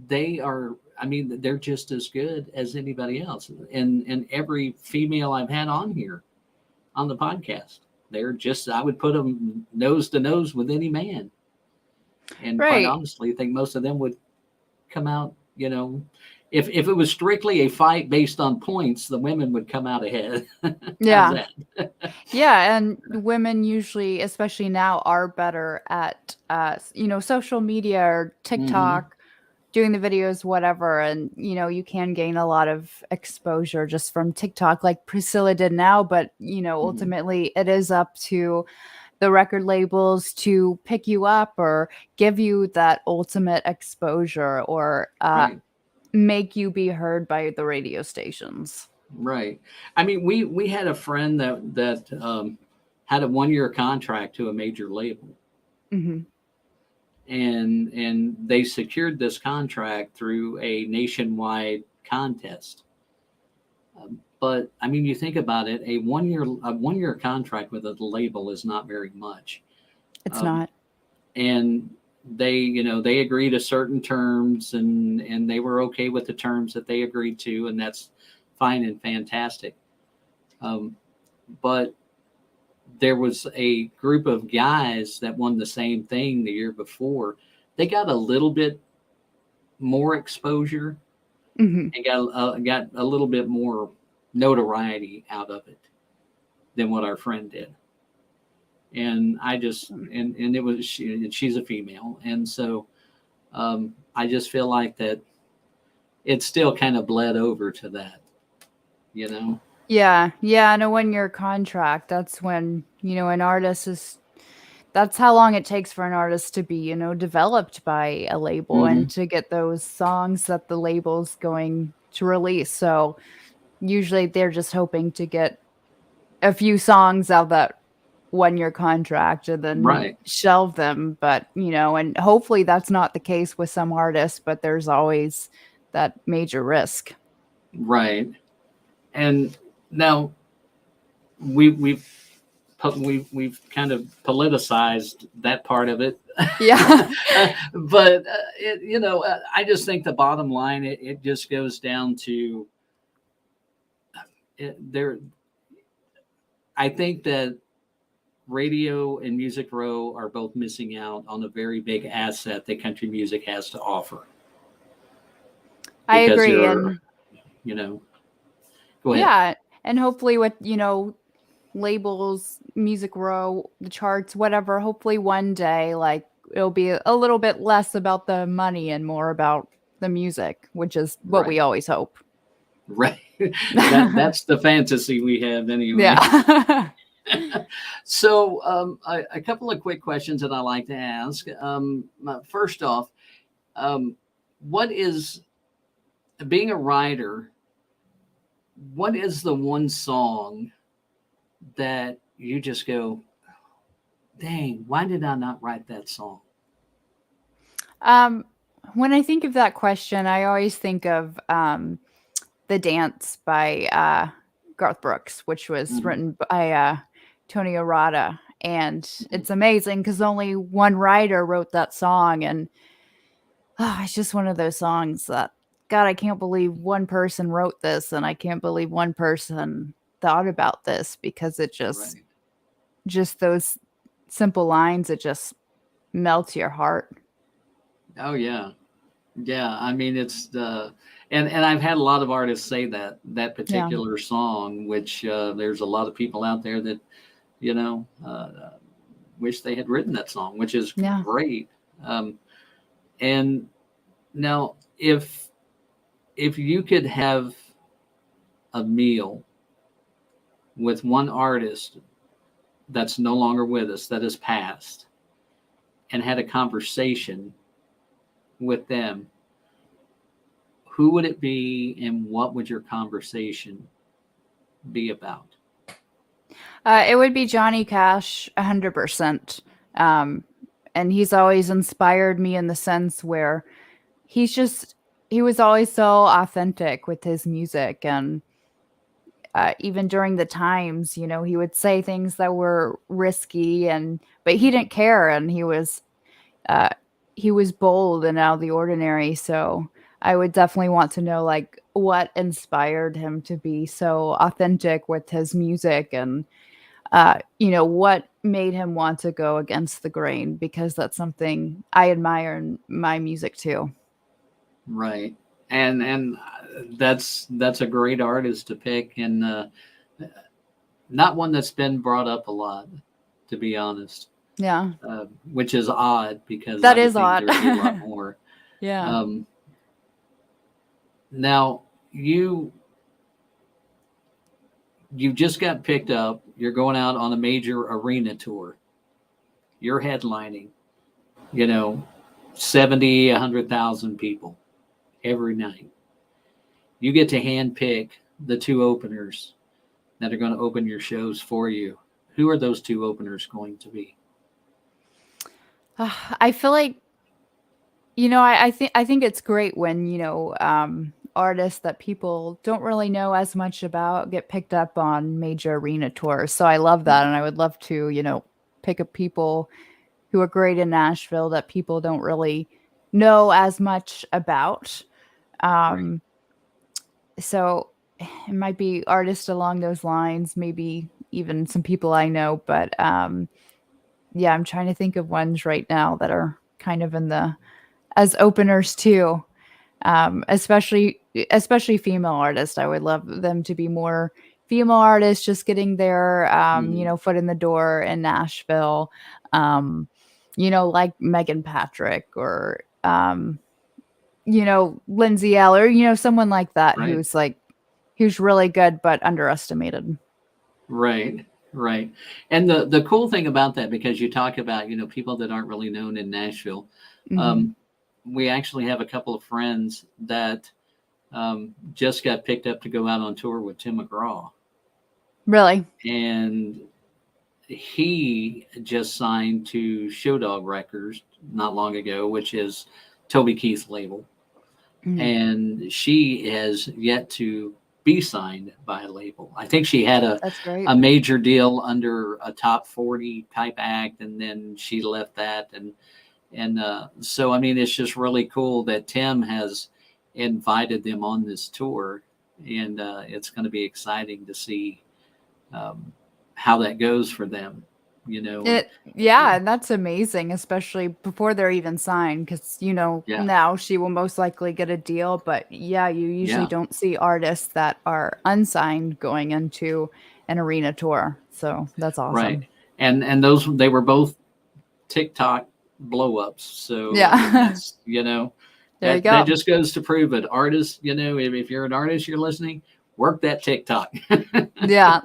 A: they are, I mean, they're just as good as anybody else. And every female I've had on here on the podcast, they're just, I would put them nose to nose with any man. And quite
B: Right.
A: honestly, I think most of them would come out, if it was strictly a fight based on points, the women would come out ahead. How's
B: Yeah.
A: that?
B: Yeah, and women usually, especially now, are better at social media or
A: Hmm.
B: TikTok, doing the videos, whatever, and you can gain a lot of exposure just from TikTok, like Priscilla did now. But
A: Hmm.
B: ultimately, it is up to the record labels to pick you up or give you that ultimate exposure or
A: Right.
B: make you be heard by the radio stations.
A: Right. I mean, we had a friend that had a 1 year contract to a major label,
B: Hmm.
A: and they secured this contract through a nationwide contest. But I mean, you think about it, a 1 year contract with a label is not very much.
B: It's
A: Um,
B: not.
A: and they agreed to certain terms, and they were okay with the terms that they agreed to, and that's fine and fantastic. Um, but there was a group of guys that won the same thing the year before. They got a little bit more exposure
B: Hmm.
A: and got a little bit more notoriety out of it than what our friend did. And I just and it was she's a female, and so I just feel like that it still kind of bled over to that, you know.
B: Yeah, yeah, and a 1 year contract. That's when an artist is that's how long it takes for an artist to be, developed by a label
A: Hmm.
B: and to get those songs that the label's going to release. So usually they're just hoping to get a few songs out of that 1 year contract and then
A: Right,
B: shelve them. But, and hopefully that's not the case with some artists, but there's always that major risk.
A: right. And now we've we've kind of politicized that part of it.
B: Yeah.
A: But I just think the bottom line, it just goes down to there. I think that radio and Music Row are both missing out on a very big asset that country music has to offer,
B: I
A: because
B: agree.
A: you're,
B: And
A: you know, go ahead.
B: yeah. And hopefully with, labels, Music Row, the charts, whatever, hopefully one day, like, it'll be a little bit less about the money and more about the music, which is what we
A: Right,
B: always hope.
A: right. That's the fantasy we have anyway.
B: Yeah.
A: So, a couple of quick questions that I like to ask. First off, um, what is being a writer? What is the one song that you just go, dang, why did I not write that song?
B: Um, when I think of that question, I always think of The Dance by Garth Brooks, which was
A: Mhm.
B: written by Tony Arata. And
A: Mhm.
B: it's amazing because only one writer wrote that song. And it's just one of those songs that, God, I can't believe one person wrote this. And I can't believe one person thought about this because it
A: Right.
B: just those simple lines, it just melts your heart.
A: Oh yeah. Yeah. I mean, it's the, and I've had a lot of artists say that
B: Yeah.
A: particular song, which there's a lot of people out there that, you know, wish they had written that song, which is
B: Yeah.
A: great. Um, and now, if you could have a meal with one artist that's no longer with us, that has passed, and had a conversation with them, who would it be, and what would your conversation be about?
B: It would be Johnny Cash, 100%. Um, and he's always inspired me in the sense where he's just, he was always so authentic with his music. And even during the times, he would say things that were risky but he didn't care. And uh, he was bold and out of the ordinary. So I would definitely want to know like what inspired him to be so authentic with his music and what made him want to go against the grain because that's something I admire in my music too.
A: Right. And that's a great artist to pick, and not one that's been brought up a lot, to be honest.
B: Yeah,
A: Which is odd because I
B: that
A: would
B: is
A: think
B: odd.
A: there'd be a lot more.
B: Yeah.
A: Um, Now you just got picked up. You're going out on a major arena tour. You're headlining. You know, 70, 100,000 people every night. You get to handpick the two openers that are going to open your shows for you. Who are those two openers going to be?
B: I feel like I think it's great when artists that people don't really know as much about get picked up on major arena tours. So I love that, and I would love to pick up people who are great in Nashville that people don't really know as much about.
A: Right.
B: Um, so it might be artists along those lines, maybe even some people I know, but yeah, I'm trying to think of ones right now that are kind of in the as openers too. Especially female artists. I would love them to be more female artists just getting their
A: Mhm.
B: foot in the door in Nashville. Um, like Megan Patrick or Lindsay Eller, someone like that
A: Right.
B: who's really good but underestimated.
A: Right. Right. And the cool thing about that, because you talk about, people that aren't really known in Nashville,
B: Hmm.
A: um, we actually have a couple of friends that just got picked up to go out on tour with Tim McGraw.
B: Really?
A: And he just signed to Show Dog Records not long ago, which is Toby Keith's label.
B: Mhm.
A: And she has yet to be signed by a label. I think she had
B: That's
A: a
B: great.
A: major deal under a top 40 type act, and then she left that. And so, I mean, it's just really cool that Tim has invited them on this tour, and it's going to be exciting to see um, how that goes for them, and
B: Yeah, and that's amazing, especially before they're even signed, because
A: yeah,
B: now she will most likely get a deal. But yeah, you usually
A: yeah,
B: don't see artists that are unsigned going into an arena tour. So that's
A: right.
B: awesome.
A: And those, they were both TikTok blow ups. So I mean,
B: Yeah.
A: that's
B: There you
A: that
B: go.
A: just goes to prove it. Artists, if you're an artist, you're listening, work that TikTok,
B: Yeah.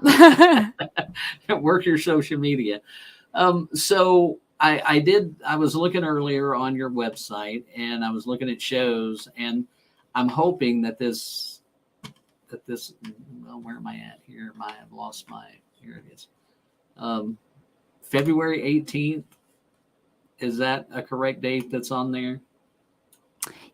A: work your social media. So I was looking earlier on your website, and I was looking at shows, and I'm hoping that this, well, where am I at here? I've lost here it is. Um, February 18th. Is that a correct date that's on there?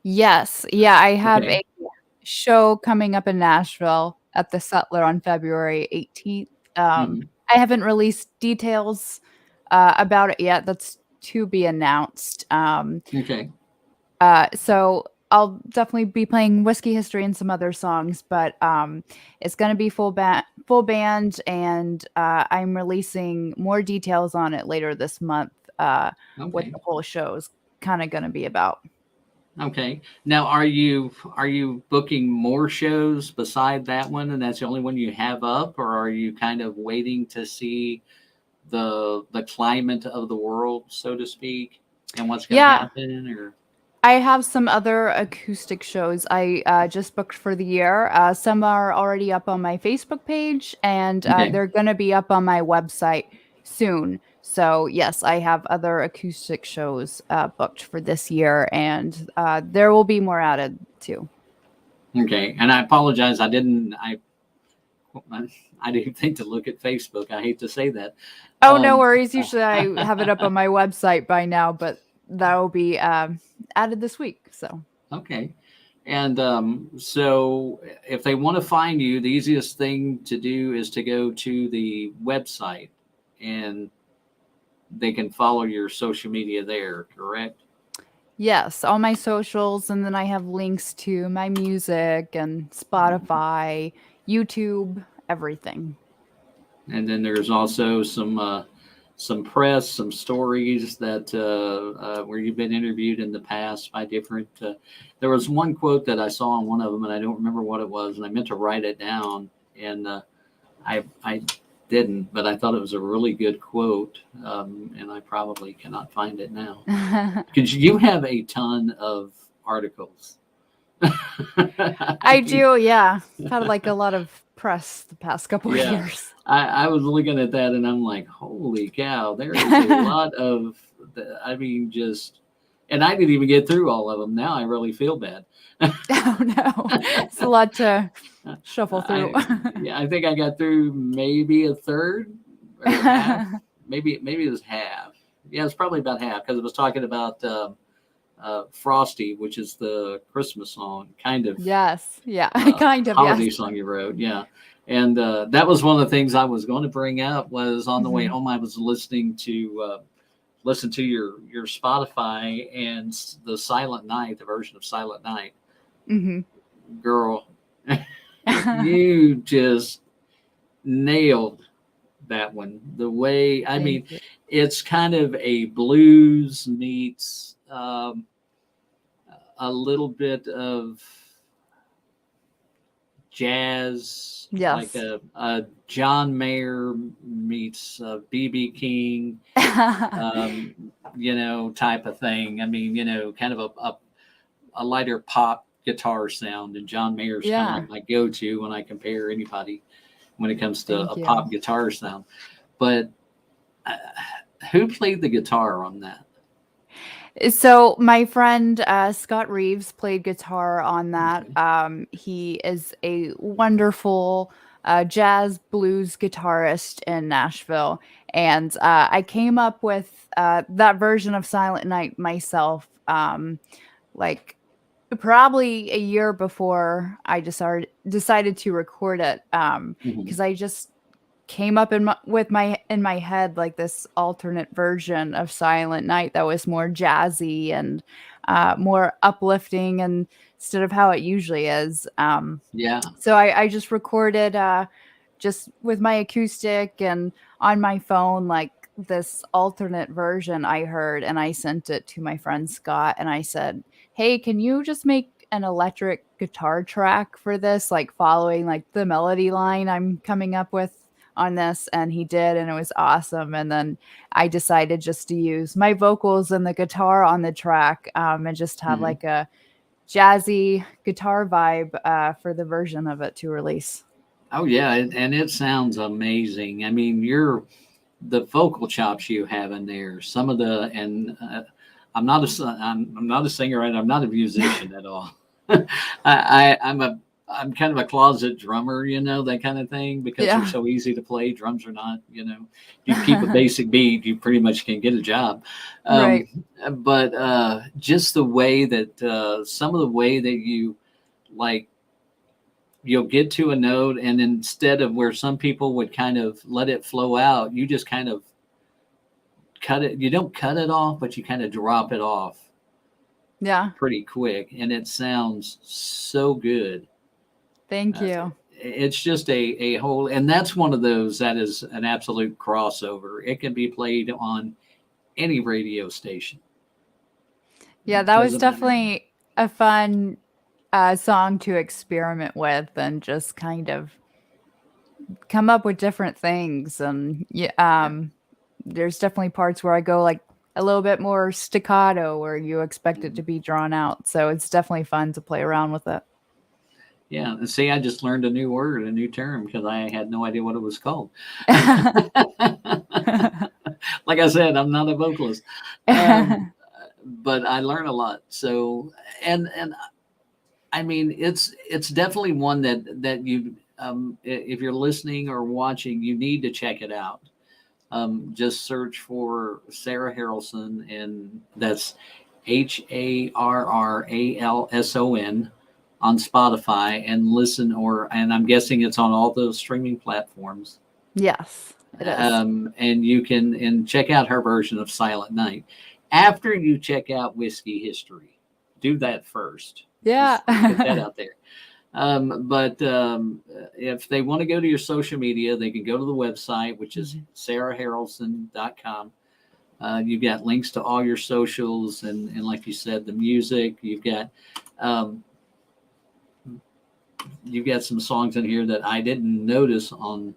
B: Yes. Yeah, I have
A: Okay.
B: a show coming up in Nashville at the Sutler on February 18th.
A: Mhm.
B: I haven't released details about it yet. That's to be announced.
A: Okay.
B: So I'll definitely be playing Whiskey History and some other songs, but it's going to be full band, and I'm releasing more details on it later this month. What
A: Okay.
B: the whole show is kind of going to be about.
A: Okay. Now, are you booking more shows beside that one, and that's the only one you have up, or are you kind of waiting to see the climate of the world, so to speak, and what's going to
B: Yeah,
A: happen? Or
B: I have some other acoustic shows I just booked for the year. Some are already up on my Facebook page, and
A: okay,
B: they're going to be up on my website soon. So, yes, I have other acoustic shows booked for this year, and there will be more added too.
A: okay. And I apologize, I didn't think to look at Facebook. I hate to say that.
B: Oh, no
A: Um,
B: worries. Usually I have it up on my website by now, but that will be added this week. So,
A: okay. And so, if they want to find you, the easiest thing to do is to go to the website, and they can follow your social media there, correct?
B: yes, all my socials, and then I have links to my music and Spotify, YouTube, everything.
A: And then there's also some press, some stories that where you've been interviewed in the past by different. There was one quote that I saw on one of them, and I don't remember what it was, and I meant to write it down, and I didn't, but I thought it was a really good quote, and I probably cannot find it now because you have a ton of articles. I
B: I
A: mean,
B: do, yeah. I've had like a lot of press the past couple of
A: yeah,
B: years.
A: I was looking at that and I'm like, holy cow, there is a lot of, I mean, just, and I didn't even get through all of them. Now I really feel bad.
B: Oh no, it's a lot to shuffle through.
A: Yeah, I think I got through maybe a third or half. Maybe it was half. Yeah, it's probably about half because it was talking about Frosty, which is the Christmas song, kind of
B: Yes, yeah, kind of, yes.
A: holiday song you wrote. Yeah. And that was one of the things I was going to bring up was on the way
B: Hmm.
A: home. I was listening to listen to your Spotify and the Silent Night, the version of Silent Night.
B: Hmm.
A: Girl, you just nailed that one. The way, I
B: Thank
A: mean,
B: you.
A: it's kind of a blues meets a little bit of jazz, like
B: Yes.
A: a John Mayer meets BB King, um, type of thing. I mean, kind of a lighter pop guitar sound, and John Mayer's kind of
B: Yeah,
A: like my go-to when I compare anybody when it comes to
B: thank
A: a
B: you.
A: pop guitar sound. But uh, who played the guitar on that?
B: So my friend Scott Reeves played guitar on that.
A: Okay.
B: He is a wonderful jazz blues guitarist in Nashville, and I came up with that version of Silent Night myself, like probably a year before I decided to record it,
A: Mhm.
B: because I just came up in my head like this alternate version of Silent Night that was more jazzy and more uplifting, and instead of how it usually is.
A: Yeah.
B: So I just recorded just with my acoustic and on my phone, like this alternate version I heard, and I sent it to my friend Scott, and I said, "Hey, can you just make an electric guitar track for this, like following like the melody line I'm coming up with on this?" And he did, and it was awesome. And then I decided just to use my vocals and the guitar on the track, and just have
A: Mhm.
B: like a jazzy guitar vibe for the version of it to release.
A: Oh yeah, and it sounds amazing. I mean, the vocal chops you have in there. Some of the and I'm not a singer and I'm not a musician at all. I'm kind of a closet drummer, that kind of thing, because they're
B: Yeah.
A: so easy to play. Drums are not, you keep a basic beat, you pretty much can get a job. Um,
B: Right.
A: but just the way that some of the way that you like you'll get to a note, and instead of where some people would kind of let it flow out, you just kind of cut it. You don't cut it off, but you kind of drop it off
B: Yeah.
A: pretty quick, and it sounds so good.
B: Thank
A: uh,
B: you.
A: it's just a whole, and that's one of those that is an absolute crossover. It can be played on any radio station.
B: Yeah, that was
A: Doesn't matter.
B: definitely a fun song to experiment with and just kind of come up with different things. And yeah,
A: Yeah.
B: there's definitely parts where I go like a little bit more staccato where you expect it to
A: Mhm.
B: be drawn out. So it's definitely fun to play around with it.
A: Yeah, and see, I just learned a new word, a new term, because I had no idea what it was called. Like I said, I'm not a vocalist, um, but I learn a lot. So, and I mean, it's definitely one that you, if you're listening or watching, you need to check it out. Just search for Sarah Harrelson, and that's Harralson on Spotify, and listen, and I'm guessing it's on all those streaming platforms.
B: Yes, it is.
A: And you can check out her version of Silent Night. After you check out Whiskey History, do that first.
B: Yeah.
A: Just put that out there. But if they want to go to your social media, they can go to the website, which is
B: Mhm.
A: sarahharrelson.com. You've got links to all your socials, and like you said, the music. Um, you've got some songs in here that I didn't notice on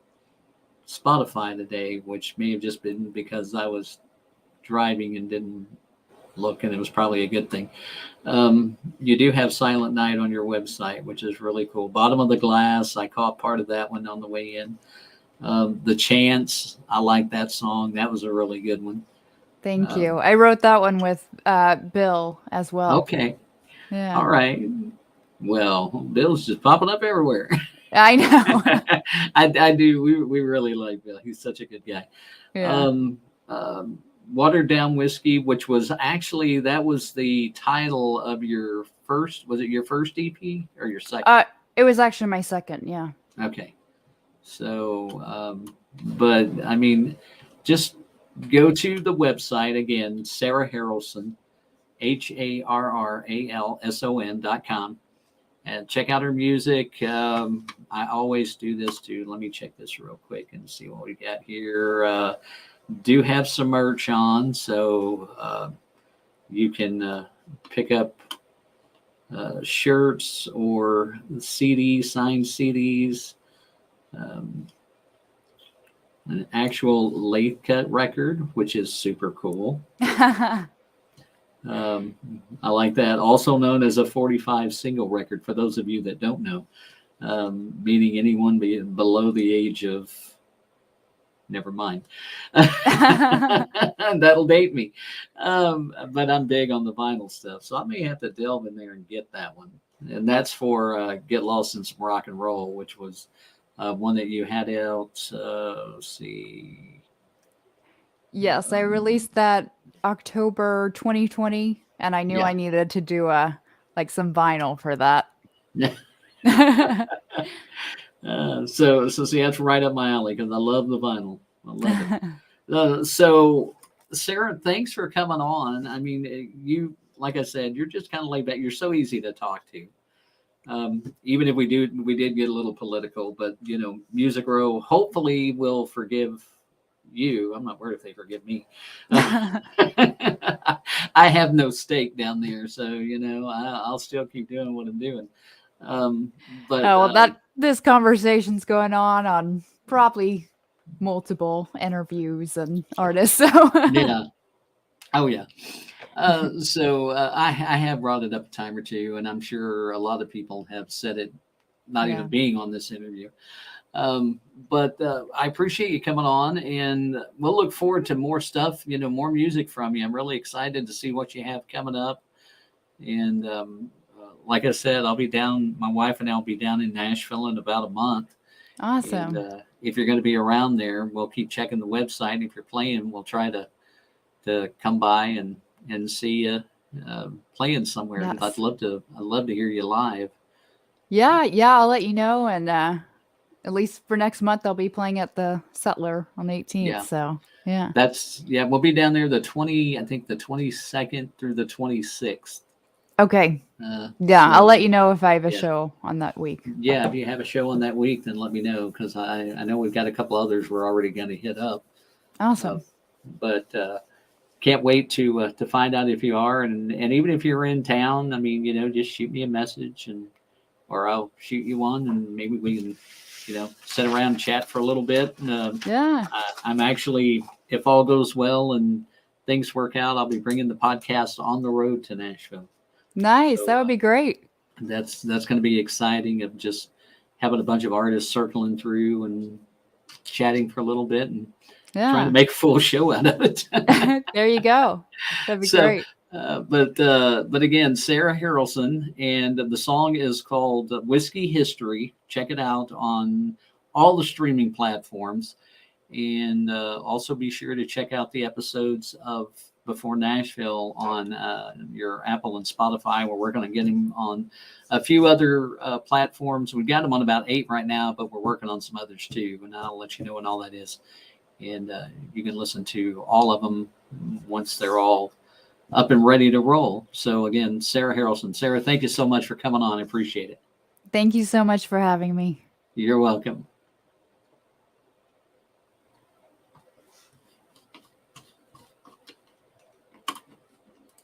A: Spotify today, which may have just been because I was driving and didn't look, and it was probably a good thing. You do have Silent Night on your website, which is really cool. Bottom of the Glass, I caught part of that one on the way in. The Chance, I like that song. That was a really good one.
B: Thank you.
A: Um,
B: I wrote that one with Bill as well.
A: okay,
B: Yeah.
A: all right. Well, Bill's just popping up everywhere.
B: I know.
A: I do. We really like Bill. He's such a good guy.
B: Yeah.
A: Um, um, Watered Down Whiskey, which was actually that was the title of your first. Was it your first EP or your second?
B: Uh, it was actually my second. Yeah.
A: Okay. So, but I mean, just go to the website again, Sarah Harrelson, Harralson.com, and check out her music. I always do this too. Let me check this real quick and see what we got here. Do have some merch on, so you can pick up shirts or CDs, signed CDs. Um, an actual lathe cut record, which is super cool. Um, I like that. Also known as a 45 single record, for those of you that don't know, meaning anyone below the age of never mind. That'll date me. But I'm big on the vinyl stuff, so I may have to delve in there and get that one. And that's for Get Lost in Some Rock and Roll, which was one that you had out. Let's see.
B: Yes, I released that October 2020, and I knew
A: Yeah.
B: I needed to do some vinyl for that.
A: So see, that's right up my alley because I love the vinyl. I love it. So, Sarah, thanks for coming on. I mean, you, like I said, you're just kind of laid back. You're so easy to talk to. Even if we did get a little political, but you know, Music Row hopefully will forgive you. I'm not worried if they forgive me. I have no stake down there, so you know, I'll still keep doing what I'm doing. But
B: Oh, well, this conversation's going on probably multiple interviews and artists. So
A: yeah, oh yeah. I have brought it up a time or two, and I'm sure a lot of people have said it, not even being on this interview. But I appreciate you coming on, and we'll look forward to more stuff, you know, more music from you. I'm really excited to see what you have coming up. And like I said, I'll be down, my wife and I'll be down in Nashville in about a month.
B: awesome.
A: And if you're going to be around there, we'll keep checking the website. If you're playing, we'll try to come by and see you playing somewhere.
B: Yes.
A: I'd love to hear you live.
B: Yeah, I'll let you know. And at least for next month, I'll be playing at the Settler on the 18th.
A: Yeah.
B: So yeah,
A: we'll be down there I think the 22nd through the 26th.
B: okay.
A: So,
B: I'll let you know if I have a show on that week.
A: Yeah, if you have a show on that week, then let me know, because I know we've got a couple others we're already going to hit up.
B: Awesome.
A: But can't wait to find out if you are, and even if you're in town, I mean, you know, just shoot me a message, or I'll shoot you one, and maybe we can, you know, sit around and chat for a little bit. I'm actually, if all goes well and things work out, I'll be bringing the podcast on the road to Nashville.
B: Nice.
A: So,
B: that would be great.
A: That's going to be exciting, of just having a bunch of artists circling through and chatting for a little bit and trying to make a full show out of it.
B: There you go. That'd be great.
A: But again, Sarah Harralson, and the song is called Whiskey History. Check it out on all the streaming platforms, and also be sure to check out the episodes of b4Nashville on your Apple and Spotify. We're working on getting him on a few other platforms. We've got him on about 8 right now, but we're working on some others too, and I'll let you know when all that is. And you can listen to all of them once they're all up and ready to roll. So again, Sarah Harrelson. Sarah, thank you so much for coming on. I appreciate it.
B: Thank you so much for having me.
A: You're welcome.